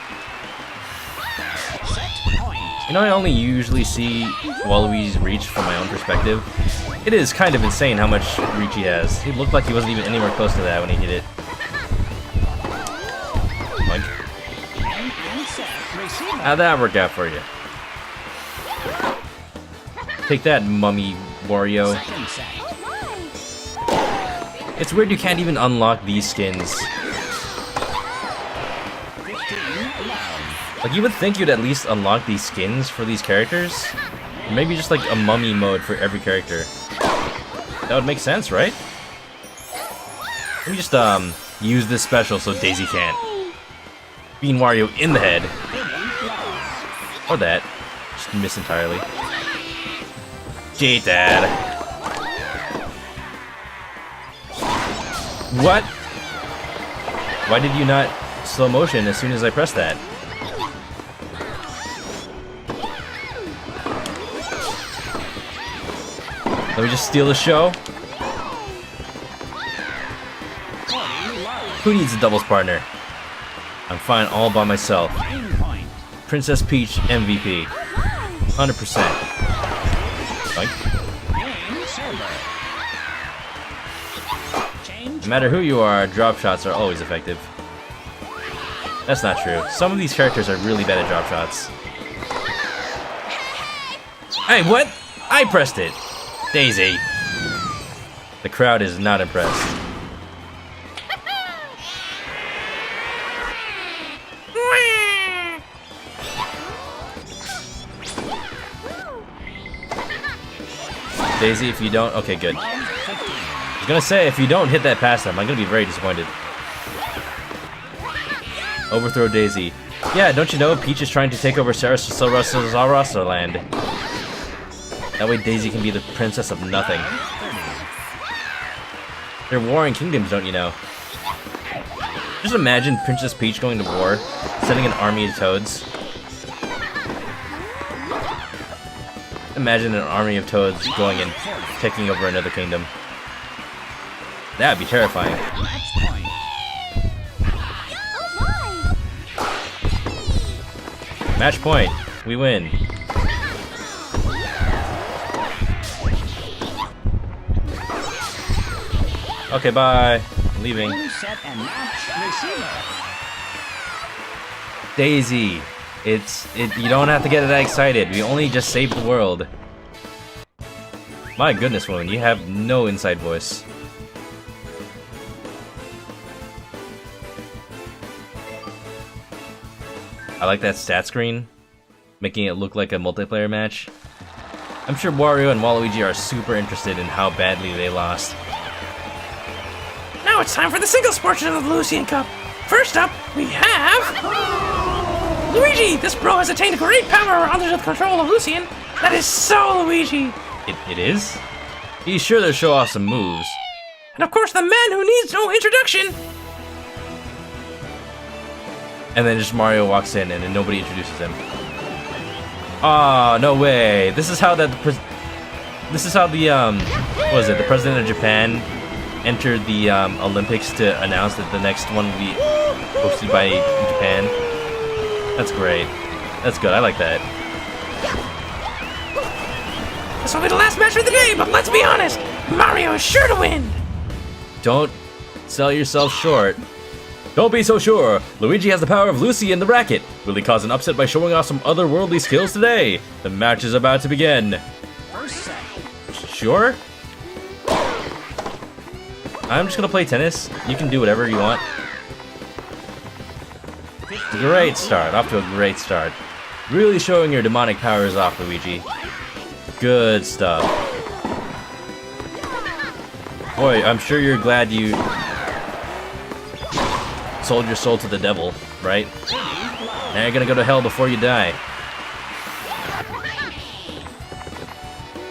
You know, I only usually see Waluigi's reach from my own perspective. It is kind of insane how much reach he has. He looked like he wasn't even anywhere close to that when he hit it. Like, how'd that work out for you? Take that, mummy Wario. Second set. It's weird you can't even unlock these skins. 15 allowed. Like, you would think you'd at least unlock these skins for these characters. Or maybe just like a mummy mode for every character. That would make sense, right? Let me just use this special so Daisy can't. Bean Wario in the head. Or that. Just miss entirely. J-Dad. What? Why did you not slow motion as soon as I pressed that? Let me just steal the show. Who needs a doubles partner? I'm fine all by myself. Game point. Princess Peach MVP. 100%. Like, Game server. Change. no matter who you are, drop shots are always effective. That's not true. Some of these characters are really bad at drop shots. Hey, what? I pressed it! Daisy. The crowd is not impressed. Daisy, if you don't... Okay, good. I was gonna say, if you don't hit that past them, I'm gonna be very disappointed. Overthrow Daisy. Yeah, don't you know Peach is trying to take over Sarasa land? That way Daisy can be the princess of nothing. They're warring kingdoms, don't you know? Just imagine Princess Peach going to war, sending an army of toads. Imagine an army of toads going and taking over another kingdom. That'd be terrifying. Match point. Match point. We win. Okay, bye. I'm leaving. Game set and match receiver. Daisy. You don't have to get that excited. We only just saved the world. My goodness, woman, you have no inside voice. I like that stat screen, making it look like a multiplayer match. I'm sure Wario and Waluigi are super interested in how badly they lost. Now it's time for the singles portion of the Lucian Cup. First up, we have... Luigi! This bro has attained great power under the control of Lucian. That is so Luigi! It is? He's sure to show off some moves. And of course, the man who needs no introduction! And then just Mario walks in and then nobody introduces him. Ah, no way. This is how the what was it? The president of Japan entered the Olympics to announce that the next one will be hosted by Japan. That's great. That's good. I like that. This will be the last match of the day, but let's be honest, Mario is sure to win! Don't sell yourself short. Don't be so sure. Luigi has the power of Lucy in the racket. Will he cause an upset by showing off some otherworldly skills today? The match is about to begin. First set. Sure? I'm just gonna play tennis. You can do whatever you want. Great start. Off to a great start. Really showing your demonic powers off, Luigi. Good stuff. Boy, I'm sure you're glad you sold your soul to the devil, right? Now you're gonna go to hell before you die.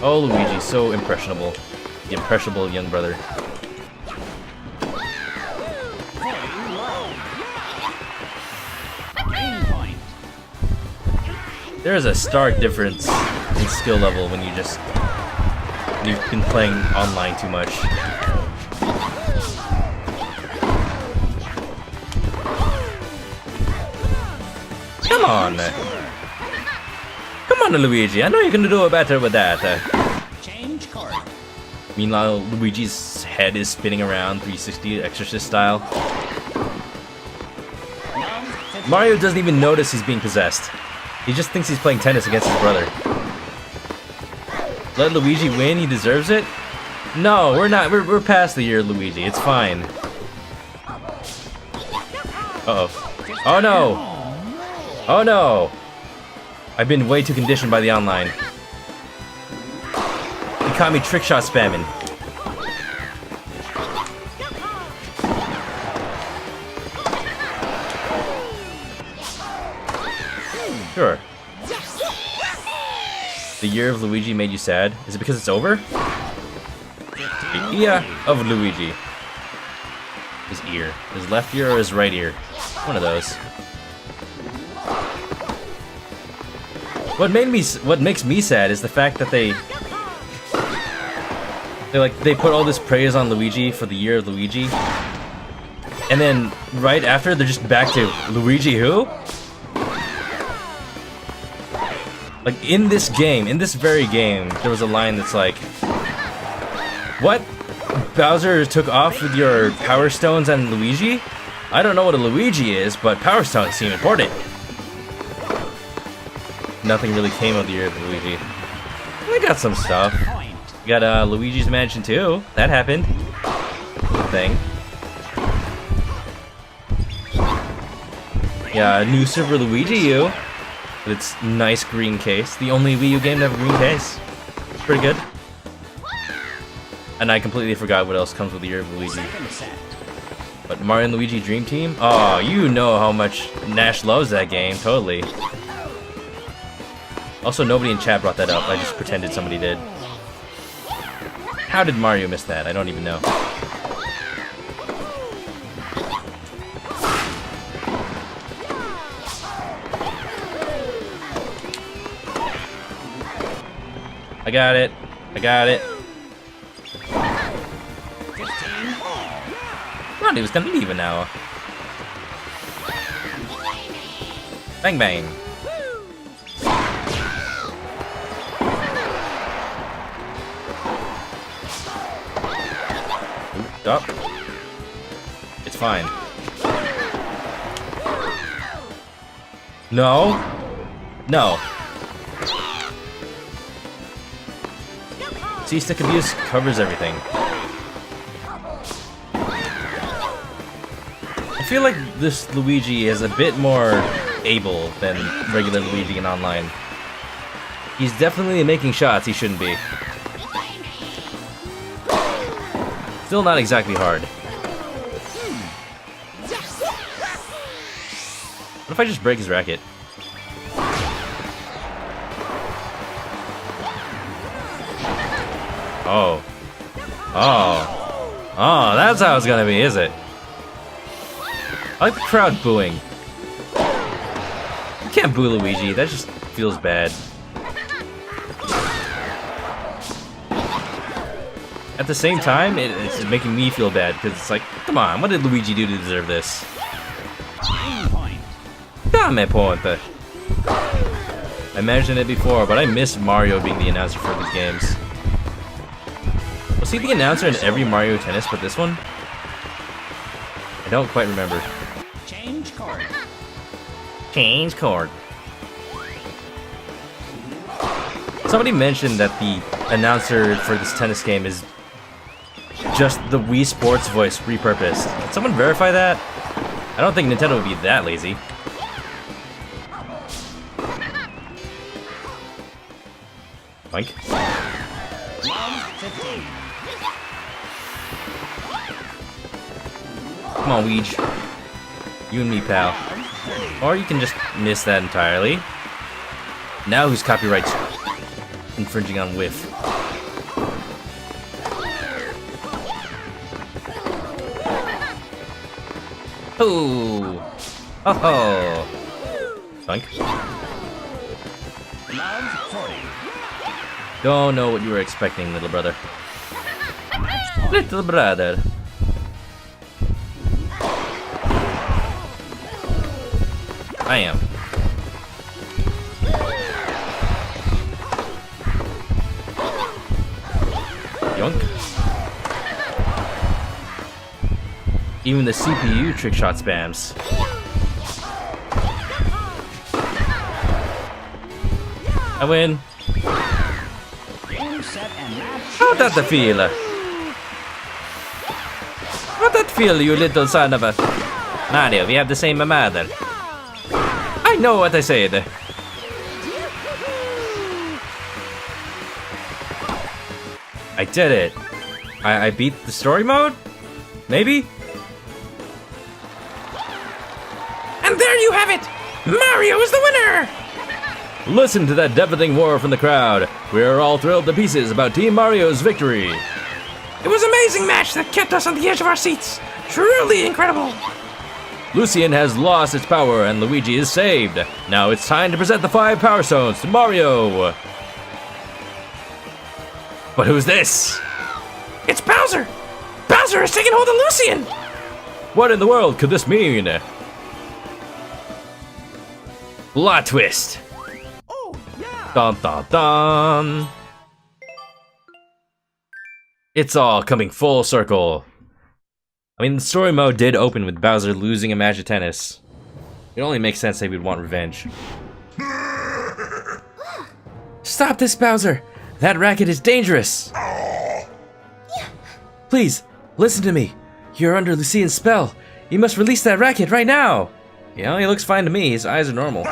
Oh, Luigi, so impressionable. The impressionable young brother. Game point. There is a stark difference in skill level when you've been playing online too much. Come on. Come on, Luigi. I know you can do it better with that. Change card. Meanwhile, Luigi's head is spinning around 360 Exorcist style. Mario doesn't even notice he's being possessed. He just thinks he's playing tennis against his brother. Let Luigi win, he deserves it? No, we're not. We're past the year of Luigi. It's fine. Uh-oh. Oh no! Oh no! I've been way too conditioned by the online. He caught me trick shot spamming. Sure. The year of Luigi made you sad? Is it because it's over? The ear of Luigi. His ear. His left ear or his right ear? One of those. What makes me sad is the fact that they put all this praise on Luigi for the year of Luigi, and then right after they're just back to Luigi who? Like in this game, in this very game, there was a line that's like, "What? Bowser took off with your Power Stones and Luigi? I don't know what a Luigi is, but Power Stones seem important." Nothing really came of the year of Luigi. We got some stuff. We got Luigi's Mansion 2. That happened. Thing. Yeah, a new Super Luigi U. With its nice green case. The only Wii U game to have a green case. It's pretty good. And I completely forgot what else comes with the year of Luigi. But Mario and Luigi Dream Team? Oh, you know how much Nash loves that game. Totally. Also, nobody in chat brought that up. I just pretended somebody did. How did Mario miss that? I don't even know. I got it. I got it. Come on, he was gonna leave it now. Bang bang. Up. It's fine. No. No. See, stick abuse covers everything. I feel like this Luigi is a bit more able than regular Luigi in online. He's definitely making shots he shouldn't be. Still not exactly hard. What if I just break his racket? Oh. Oh. Oh, that's how it's gonna be, is it? I like the crowd booing. You can't boo Luigi, that just feels bad. At the same time, it's making me feel bad, because it's like, come on, what did Luigi do to deserve this? Damn point. I mentioned it before, but I miss Mario being the announcer for these games. Was he the announcer in every Mario Tennis but this one? I don't quite remember. Change card. Change card. Somebody mentioned that the announcer for this tennis game is just the Wii Sports voice repurposed. Can someone verify that? I don't think Nintendo would be that lazy. Boink. Come on, Weege. You and me, pal. Or you can just miss that entirely. Now whose copyright's infringing on whiff? Oh! Oh ho! Thunk. Don't know what you were expecting, little brother. Little brother. I am. Yoink. Even the CPU trick shot spams. I win. set, and match. How that feel? How that feel, you little son of a... Mario, we have the same mother. I know what I said. I did it. I beat the story mode? Maybe? And there you have it! Mario is the winner! Listen to that deafening roar from the crowd. We are all thrilled to pieces about Team Mario's victory. It was an amazing match that kept us on the edge of our seats. Truly incredible. Lucian has lost its power and Luigi is saved. Now it's time to present the 5 Power Stones to Mario. But who's this? It's Bowser! Bowser has taken hold of Lucian! What in the world could this mean? Plot twist. Oh, yeah. Dun dun dun. It's all coming full circle. I mean, the story mode did open with Bowser losing a match of tennis. It only makes sense they would want revenge. Stop this, Bowser! That racket is dangerous! Please, listen to me. You're under Lucian's spell. You must release that racket right now! Yeah, he looks fine to me. His eyes are normal.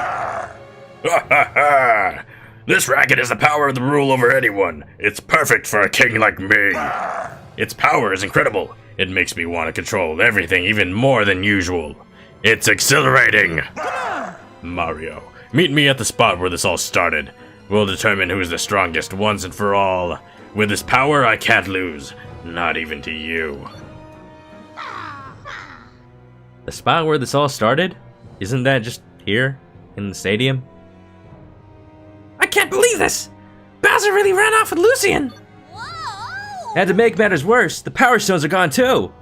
This racket has the power to rule over anyone. It's perfect for a king like me. Its power is incredible. It makes me want to control everything even more than usual. It's exhilarating. Mario, meet me at the spot where this all started. We'll determine who's the strongest once and for all. With this power, I can't lose. Not even to you. The spot where this all started? Isn't that just here? In the stadium? I can't believe this! Bowser really ran off with Lucian! And to make matters worse, the Power Stones are gone too!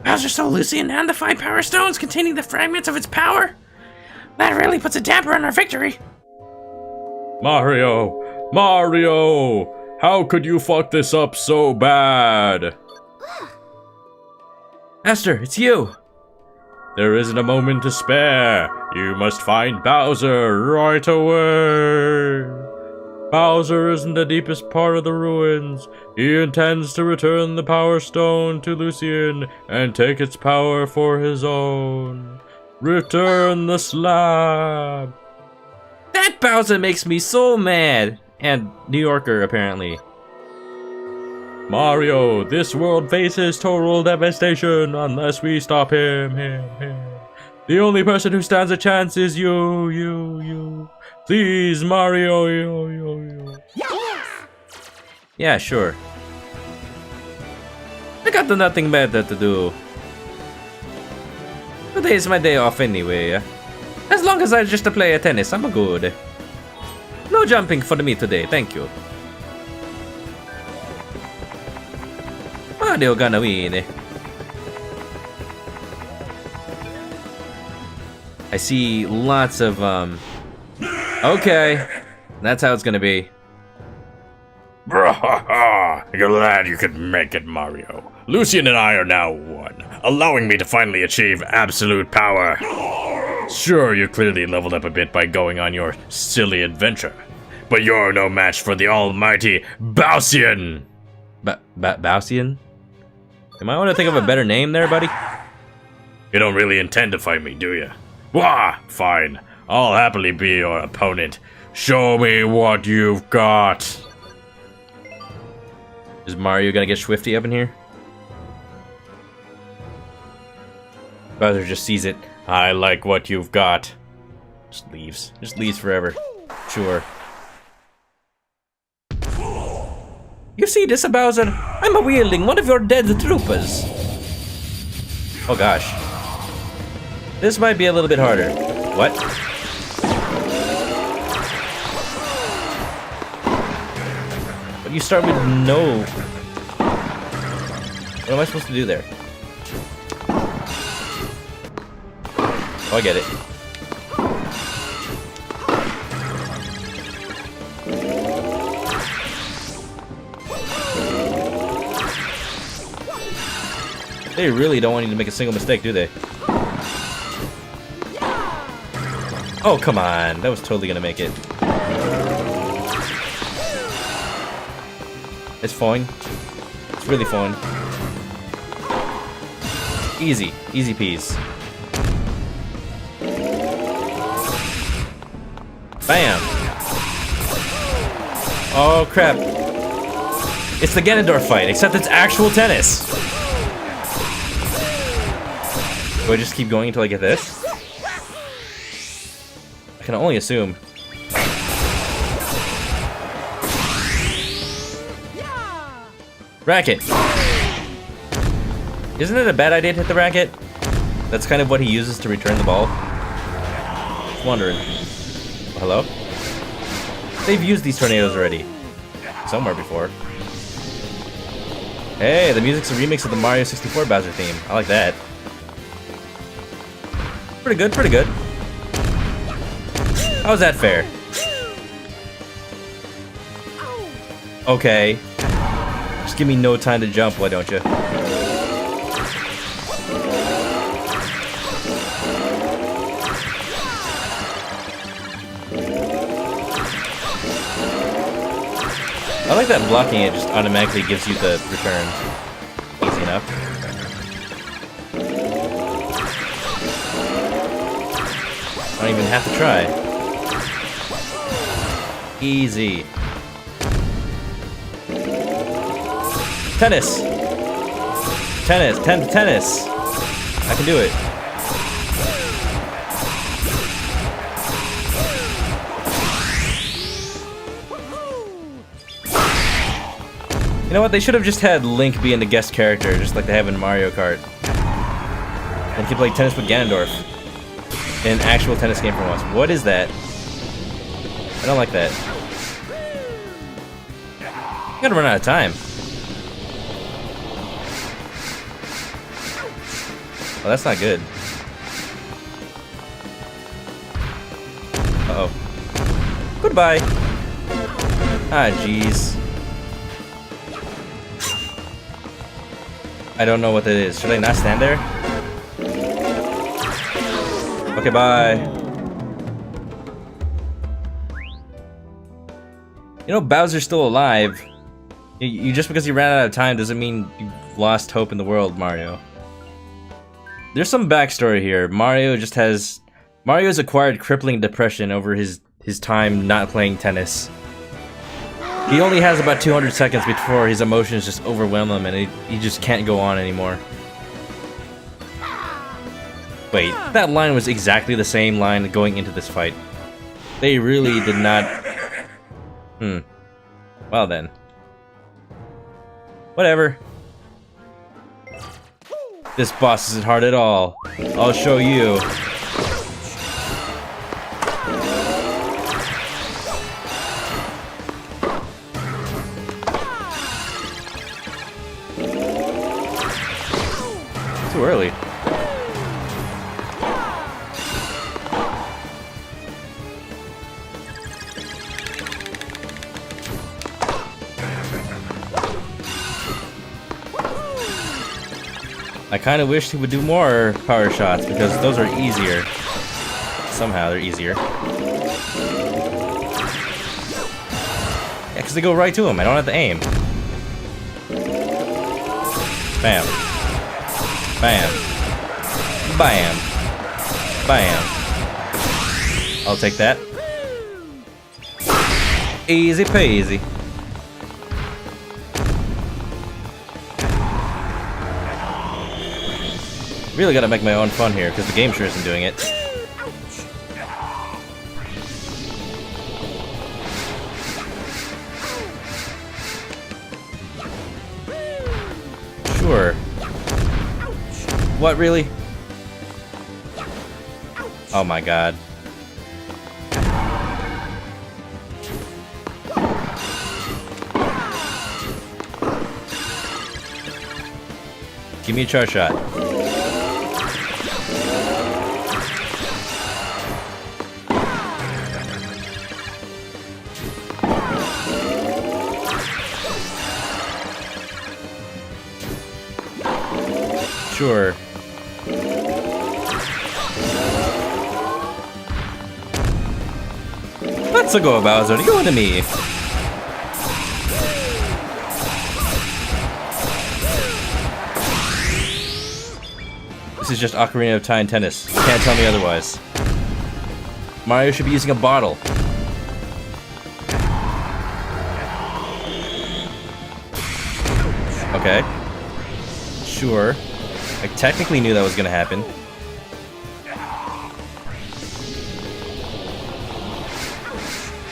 Bowser stole Lucian and the 5 Power Stones containing the fragments of its power? That really puts a damper on our victory. Mario! Mario! How could you fuck this up so bad? Master, it's you! There isn't a moment to spare. You must find Bowser right away. Bowser is in the deepest part of the ruins. He intends to return the Power Stone to Lucian and take its power for his own. Return the slab. That Bowser makes me so mad! And New Yorker, apparently. Mario, this world faces total devastation unless we stop him. The only person who stands a chance is you. Please, Mario, you. Yeah, sure. I got nothing better to do. Today is my day off anyway. As long as I just play a tennis, I'm good. No jumping for me today, thank you. Mario gonna win. I see lots of, okay. That's how it's gonna be. Glad you could make it, Mario. Lucian and I are now one, allowing me to finally achieve absolute power. Sure, you clearly leveled up a bit by going on your silly adventure, but you're no match for the almighty Bowsian. Bowsian? You might want to think of a better name there, buddy. You don't really intend to fight me, do you? Wah! Fine. I'll happily be your opponent. Show me what you've got. Is Mario gonna get swifty up in here? Bowser just sees it. I like what you've got. Just leaves. Just leaves forever. Sure. You see this, Bowser? I'm wielding one of your dead troopers. Oh gosh. This might be a little bit harder. What? But you start with no... What am I supposed to do there? Oh, I get it. They really don't want you to make a single mistake, do they? Oh, come on. That was totally gonna make it. It's fine. It's really fun. Easy. Easy peas. Bam! Oh crap. It's the Ganondorf fight, except it's actual tennis. Do I just keep going until I get this? I can only assume. Racket! Isn't it a bad idea to hit the racket? That's kind of what he uses to return the ball. Just wondering. Hello? They've used these tornadoes already. Somewhere before. Hey, the music's a remix of the Mario 64 Bowser theme. I like that. Pretty good, pretty good. How's that fair? Okay. Just give me no time to jump, why don't you? I like that blocking it just automatically gives you the return. Easy enough. I don't even have to try. Easy. Tennis! Tennis! I can do it. You know what? They should have just had Link be in the guest character, just like they have in Mario Kart. And he could play tennis with Ganondorf in an actual tennis game for once. What is that? I don't like that. I'm gonna run out of time. Oh, that's not good. Uh-oh. Goodbye. Ah, jeez. I don't know what that is. Should I not stand there? Okay, bye. You know, Bowser's still alive. You just because you ran out of time doesn't mean you lost hope in the world, Mario. There's some backstory here. Mario's acquired crippling depression over his time not playing tennis. He only has about 200 seconds before his emotions just overwhelm him and he just can't go on anymore. Wait, that line was exactly the same line going into this fight. They really did not... Well then. Whatever. This boss isn't hard at all. I'll show you. Too early. I kind of wish he would do more power shots because those are easier. Somehow they're easier. Yeah, because they go right to him. I don't have to aim. Bam. Bam. Bam. Bam. I'll take that. Easy peasy. Really gotta make my own fun here, because the game sure isn't doing it. Sure. What, really? Oh my god. Give me a charge shot. Sure. Let's go, Bowser. You go into me. This is just Ocarina of Time tennis. You can't tell me otherwise. Mario should be using a bottle. Okay. Sure. I technically knew that was gonna happen.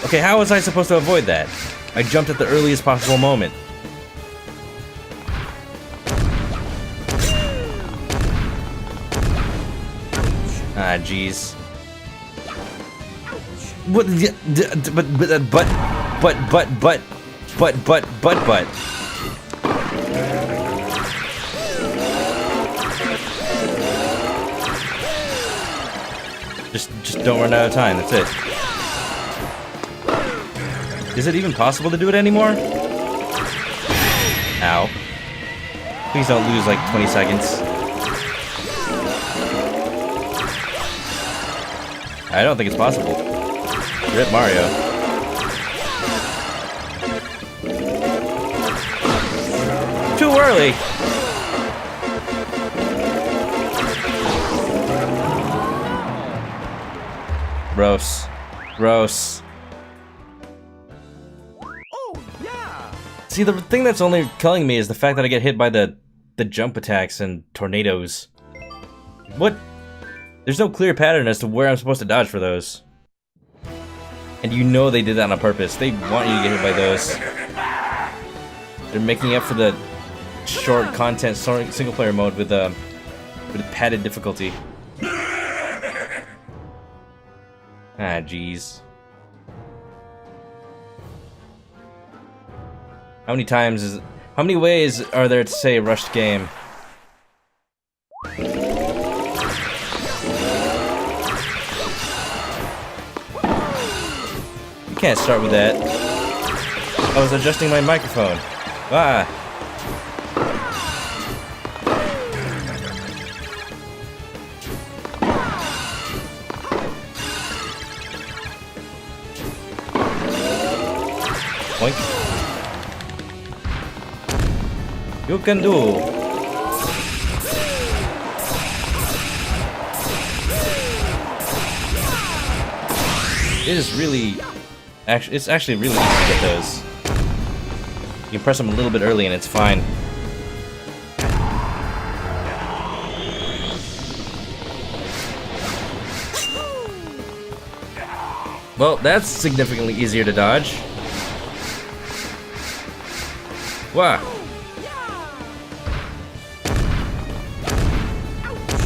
Okay, how was I supposed to avoid that? I jumped at the earliest possible moment. Ah, jeez. What? But. Just don't run out of time. That's it. Is it even possible to do it anymore? Ow. Please don't lose like 20 seconds. I don't think it's possible. Rip Mario. Too early! Gross. Gross. Oh, yeah! See, the thing that's only killing me is the fact that I get hit by the jump attacks and tornadoes. What? There's no clear pattern as to where I'm supposed to dodge for those. And you know they did that on purpose. They want you to get hit by those. They're making up for the short content single player mode with padded difficulty. Ah, jeez. How many ways are there to say rushed game? You can't start with that. I was adjusting my microphone. Ah. Boink. You can do. It is really, it's actually really easy to get those. You can press them a little bit early and it's fine. Well, that's significantly easier to dodge. Wow.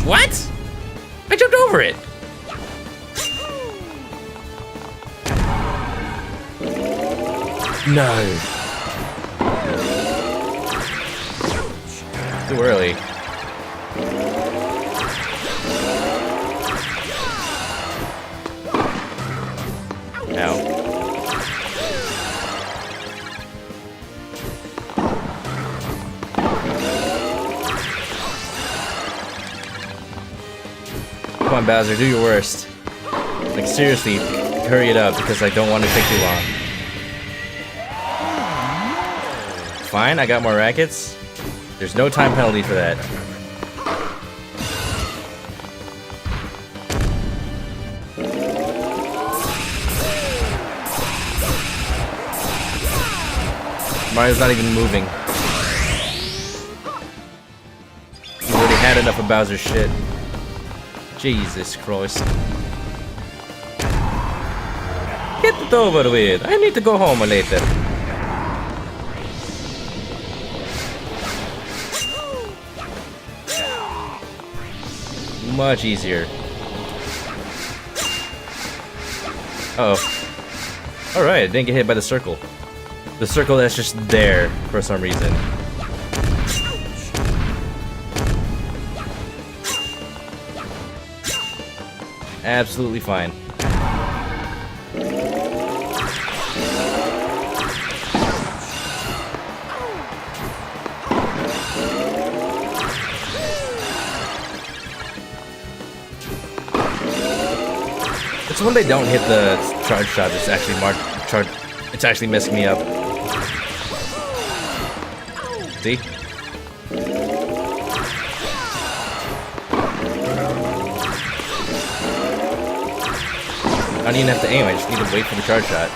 What? I jumped over it. No. Too early. Ow. Come on, Bowser, do your worst. Like, seriously, hurry it up, because I don't want to take too long. Fine, I got more rackets. There's no time penalty for that. Mario's not even moving. He's already had enough of Bowser's shit. Jesus Christ. Get it over with. I need to go home later. Much easier. Uh-oh. Alright, I didn't get hit by the circle. The circle that's just there for some reason. Absolutely fine. It's when they don't hit the charge shot that's actually it's actually messing me up. See? I don't even have to aim, I just need to wait for the charge shot.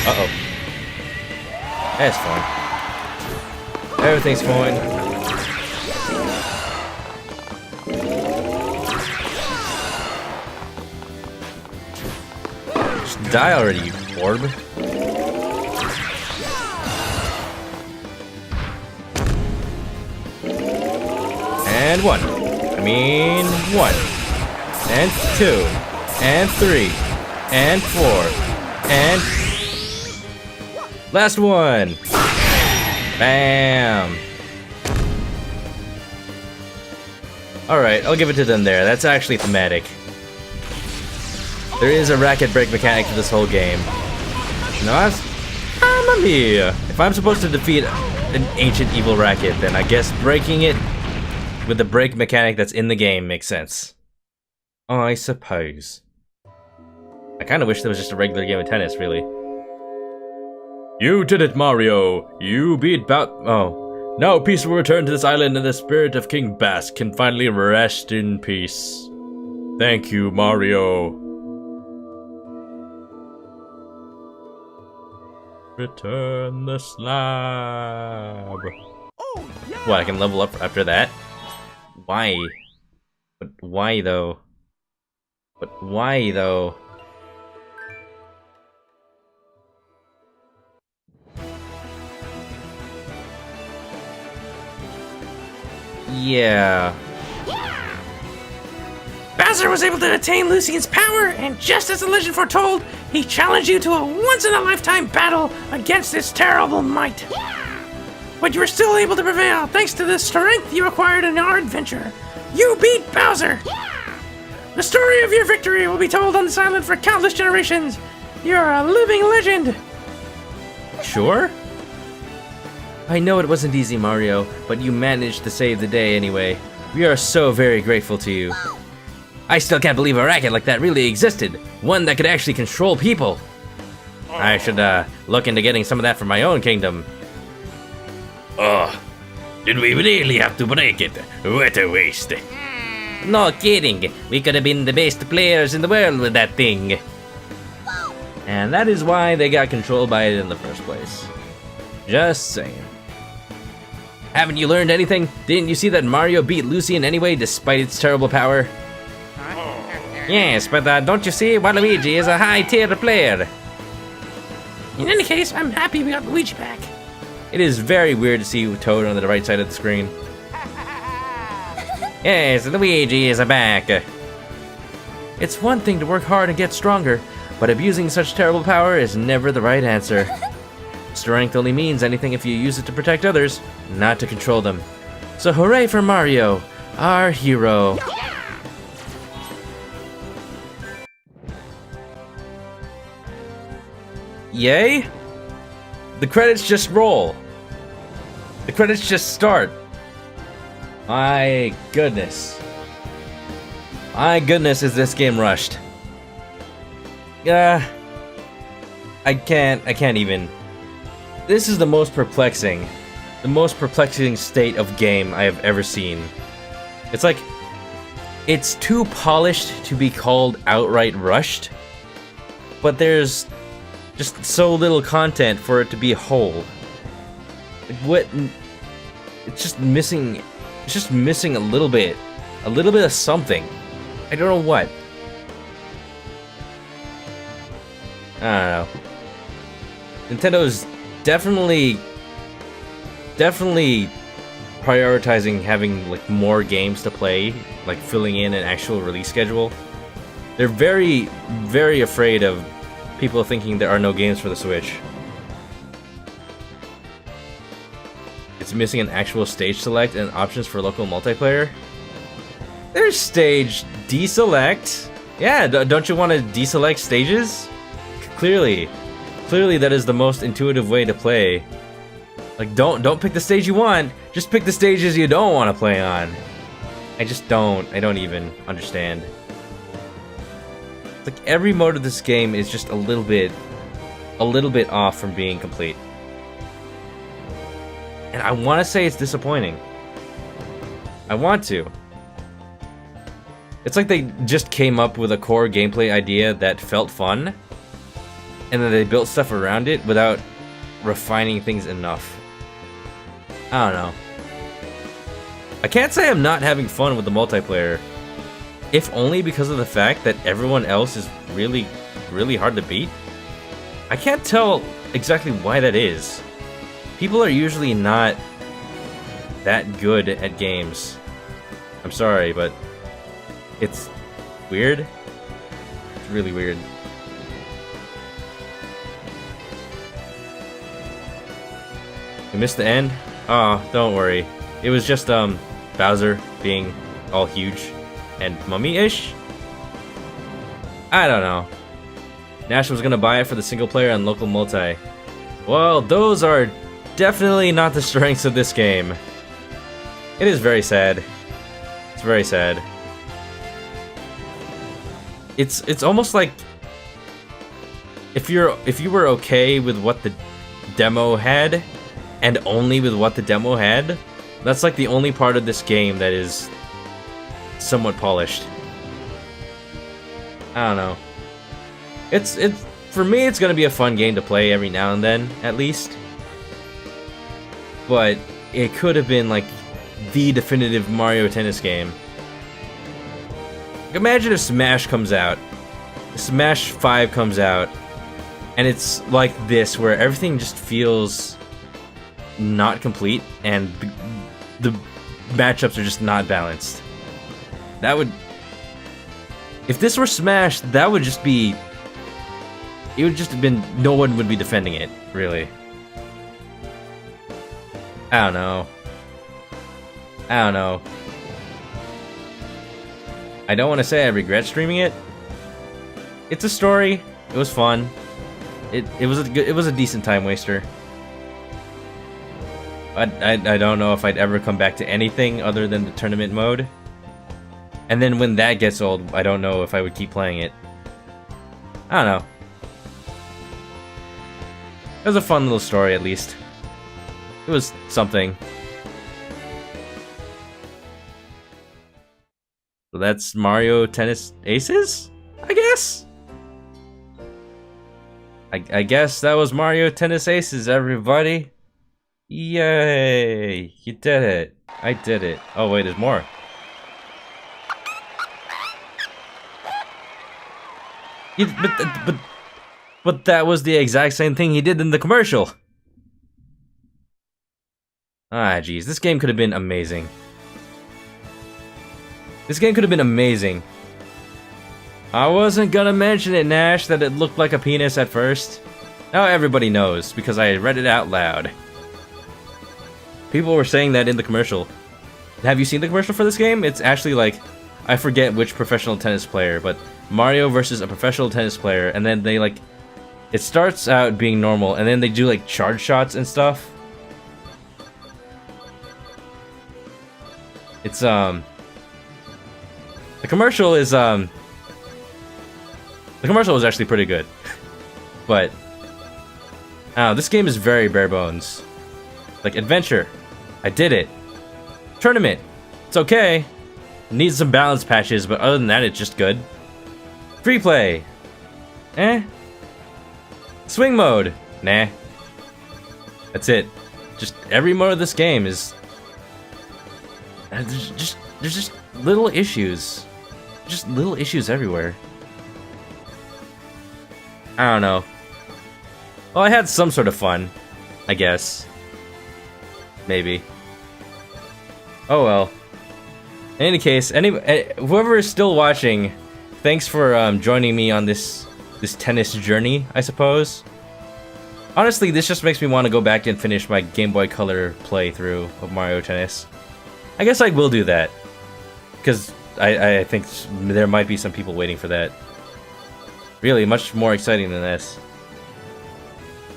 Uh-oh. That's fine. Everything's fine. Just die already, you orb. And 1. I mean 1. And 2. And 3. And 4. And... last one! Bam! Alright, I'll give it to them there. That's actually thematic. There is a racket break mechanic to this whole game. No, that's... Mamma mia! If I'm supposed to defeat an ancient evil racket, then I guess breaking it with the break mechanic that's in the game makes sense. I suppose. I kinda wish there was just a regular game of tennis, really. You did it, Mario! You beat Oh. Now peace will return to this island and the spirit of King Bass can finally rest in peace. Thank you, Mario. Return the slab. Oh, yeah. What, I can level up after that? Why? But why though? But why though? Yeah. Bowser was able to attain Lucian's power, and just as the legend foretold, he challenged you to a once-in-a-lifetime battle against this terrible might. But you were still able to prevail thanks to the strength you acquired in our adventure. You beat Bowser! The story of your victory will be told on this island for countless generations. You're a living legend! Sure? I know it wasn't easy, Mario, but you managed to save the day anyway. We are so very grateful to you. I still can't believe a racket like that really existed. One that could actually control people. I should, look into getting some of that for my own kingdom. Oh, did we really have to break it? What a waste. No kidding. We could have been the best players in the world with that thing. And that is why they got controlled by it in the first place. Just saying. Haven't you learned anything? Didn't you see that Mario beat Lucian anyway, despite its terrible power? Yes, but don't you see, Waluigi is a high-tier player. In any case, I'm happy we got Luigi back. It is very weird to see Toad on the right side of the screen. Yes, Luigi is back. It's one thing to work hard and get stronger, but abusing such terrible power is never the right answer. Strength only means anything if you use it to protect others, not to control them. So hooray for Mario, our hero. Yay? The credits just roll. The credits just start. My goodness. My goodness, is this game rushed. I can't even. This is the most perplexing state of game I have ever seen. It's like, it's too polished to be called outright rushed, but there's just so little content for it to be whole. What? It's just missing a little bit of something. I don't know what. I don't know. Nintendo's definitely prioritizing having like more games to play, like filling in an actual release schedule. They're very, very afraid of people thinking there are no games for the Switch. It's missing an actual stage select and options for local multiplayer. There's stage deselect. Yeah, don't you want to deselect stages? Clearly that is the most intuitive way to play. Like, don't pick the stage you want, just pick the stages you don't want to play on. I don't even understand. Like, every mode of this game is just a little bit off from being complete. And I want to say it's disappointing. I want to. It's like they just came up with a core gameplay idea that felt fun, and then they built stuff around it without refining things enough. I don't know. I can't say I'm not having fun with the multiplayer, if only because of the fact that everyone else is really, really hard to beat. I can't tell exactly why that is. People are usually not that good at games. I'm sorry, but it's weird. It's really weird. You missed the end? Oh, don't worry. It was just Bowser being all huge and mummy-ish? I don't know. Nash was gonna buy it for the single player and local multi. Well, those are definitely not the strengths of this game. It is very sad. It's very sad. It's almost like if you were okay with what the demo had, and only with what the demo had, that's like the only part of this game that is somewhat polished. I don't know. It's for me, it's gonna be a fun game to play every now and then, at least. But it could have been like the definitive Mario Tennis game. Imagine if Smash comes out, Smash 5 comes out, and it's like this, where everything just feels not complete, and the matchups are just not balanced. That would... If this were Smash, that would just be... It would just have been... No one would be defending it, really. I don't know. I don't know. I don't want to say I regret streaming it. It's a story. It was fun. It was a decent time waster. I don't know if I'd ever come back to anything other than the tournament mode. And then when that gets old, I don't know if I would keep playing it. I don't know. It was a fun little story, at least. It was something. So that's Mario Tennis Aces? I guess? I guess that was Mario Tennis Aces, everybody. Yay! You did it. I did it. Oh wait, there's more. But that was the exact same thing he did in the commercial. Ah, jeez. This game could have been amazing. This game could have been amazing. I wasn't gonna mention it, Nash, that it looked like a penis at first. Now everybody knows, because I read it out loud. People were saying that in the commercial. Have you seen the commercial for this game? It's actually like, I forget which professional tennis player, but Mario versus a professional tennis player, and then they like, it starts out being normal, and then they do like charge shots and stuff. It's the commercial is the commercial was actually pretty good, but I don't know, this game is very bare bones. Like adventure, I did it. Tournament, it's okay. Needs some balance patches, but other than that, it's just good. Free play, eh. Swing mode, nah. That's it. Just every mode of this game is there's just little issues. Just little issues everywhere. I don't know. Well, I had some sort of fun, I guess. Maybe. Oh well. In any case, whoever is still watching, thanks for joining me on this tennis journey, I suppose. Honestly, this just makes me want to go back and finish my Game Boy Color playthrough of Mario Tennis. I guess I will do that, because I think there might be some people waiting for that. Really, much more exciting than this.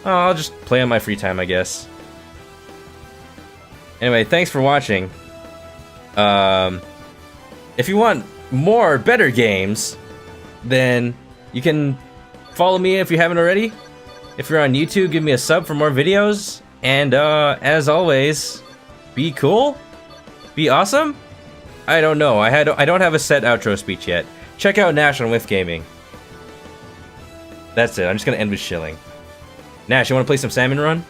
Oh, I'll just play on my free time, I guess. Anyway, thanks for watching. If you want more better games, then you can follow me if you haven't already. If you're on YouTube, give me a sub for more videos. And as always, be cool, be awesome, I don't know. I don't have a set outro speech yet. Check out Nash on With Gaming. That's it. I'm just gonna end with shilling. Nash, you want to play some Salmon Run?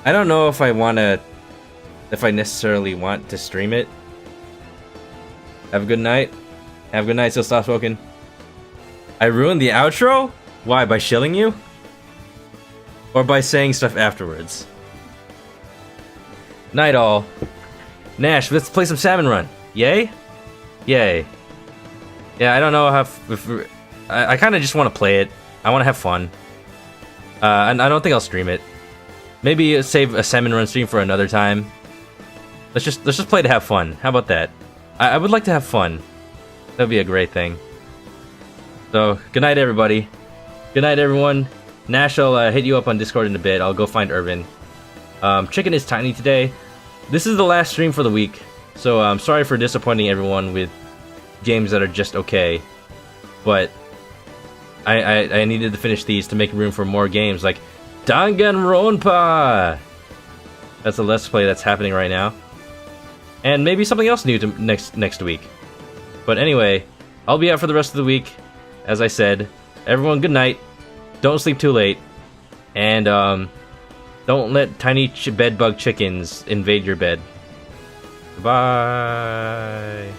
I don't know if I necessarily want to stream it. Have a good night. Have a good night, Still Stop Smoking. I ruined the outro? Why, by shilling you? Or by saying stuff afterwards? Night all. Nash, let's play some Salmon Run. Yay? Yay. Yeah, I don't know how... I kind of just want to play it. I want to have fun. And I don't think I'll stream it. Maybe save a Salmon Run stream for another time. Let's just play to have fun. How about that? I would like to have fun. That'd be a great thing. So, good night, everybody. Good night, everyone. Nash, I'll hit you up on Discord in a bit. I'll go find Irvin. Chicken is tiny today. This is the last stream for the week, so I'm sorry for disappointing everyone with games that are just okay. But I needed to finish these to make room for more games like Danganronpa. That's a Let's Play that's happening right now. And maybe something else new to next week. But anyway, I'll be out for the rest of the week. As I said, everyone, good night. Don't sleep too late. And don't let tiny bedbug chickens invade your bed. Bye.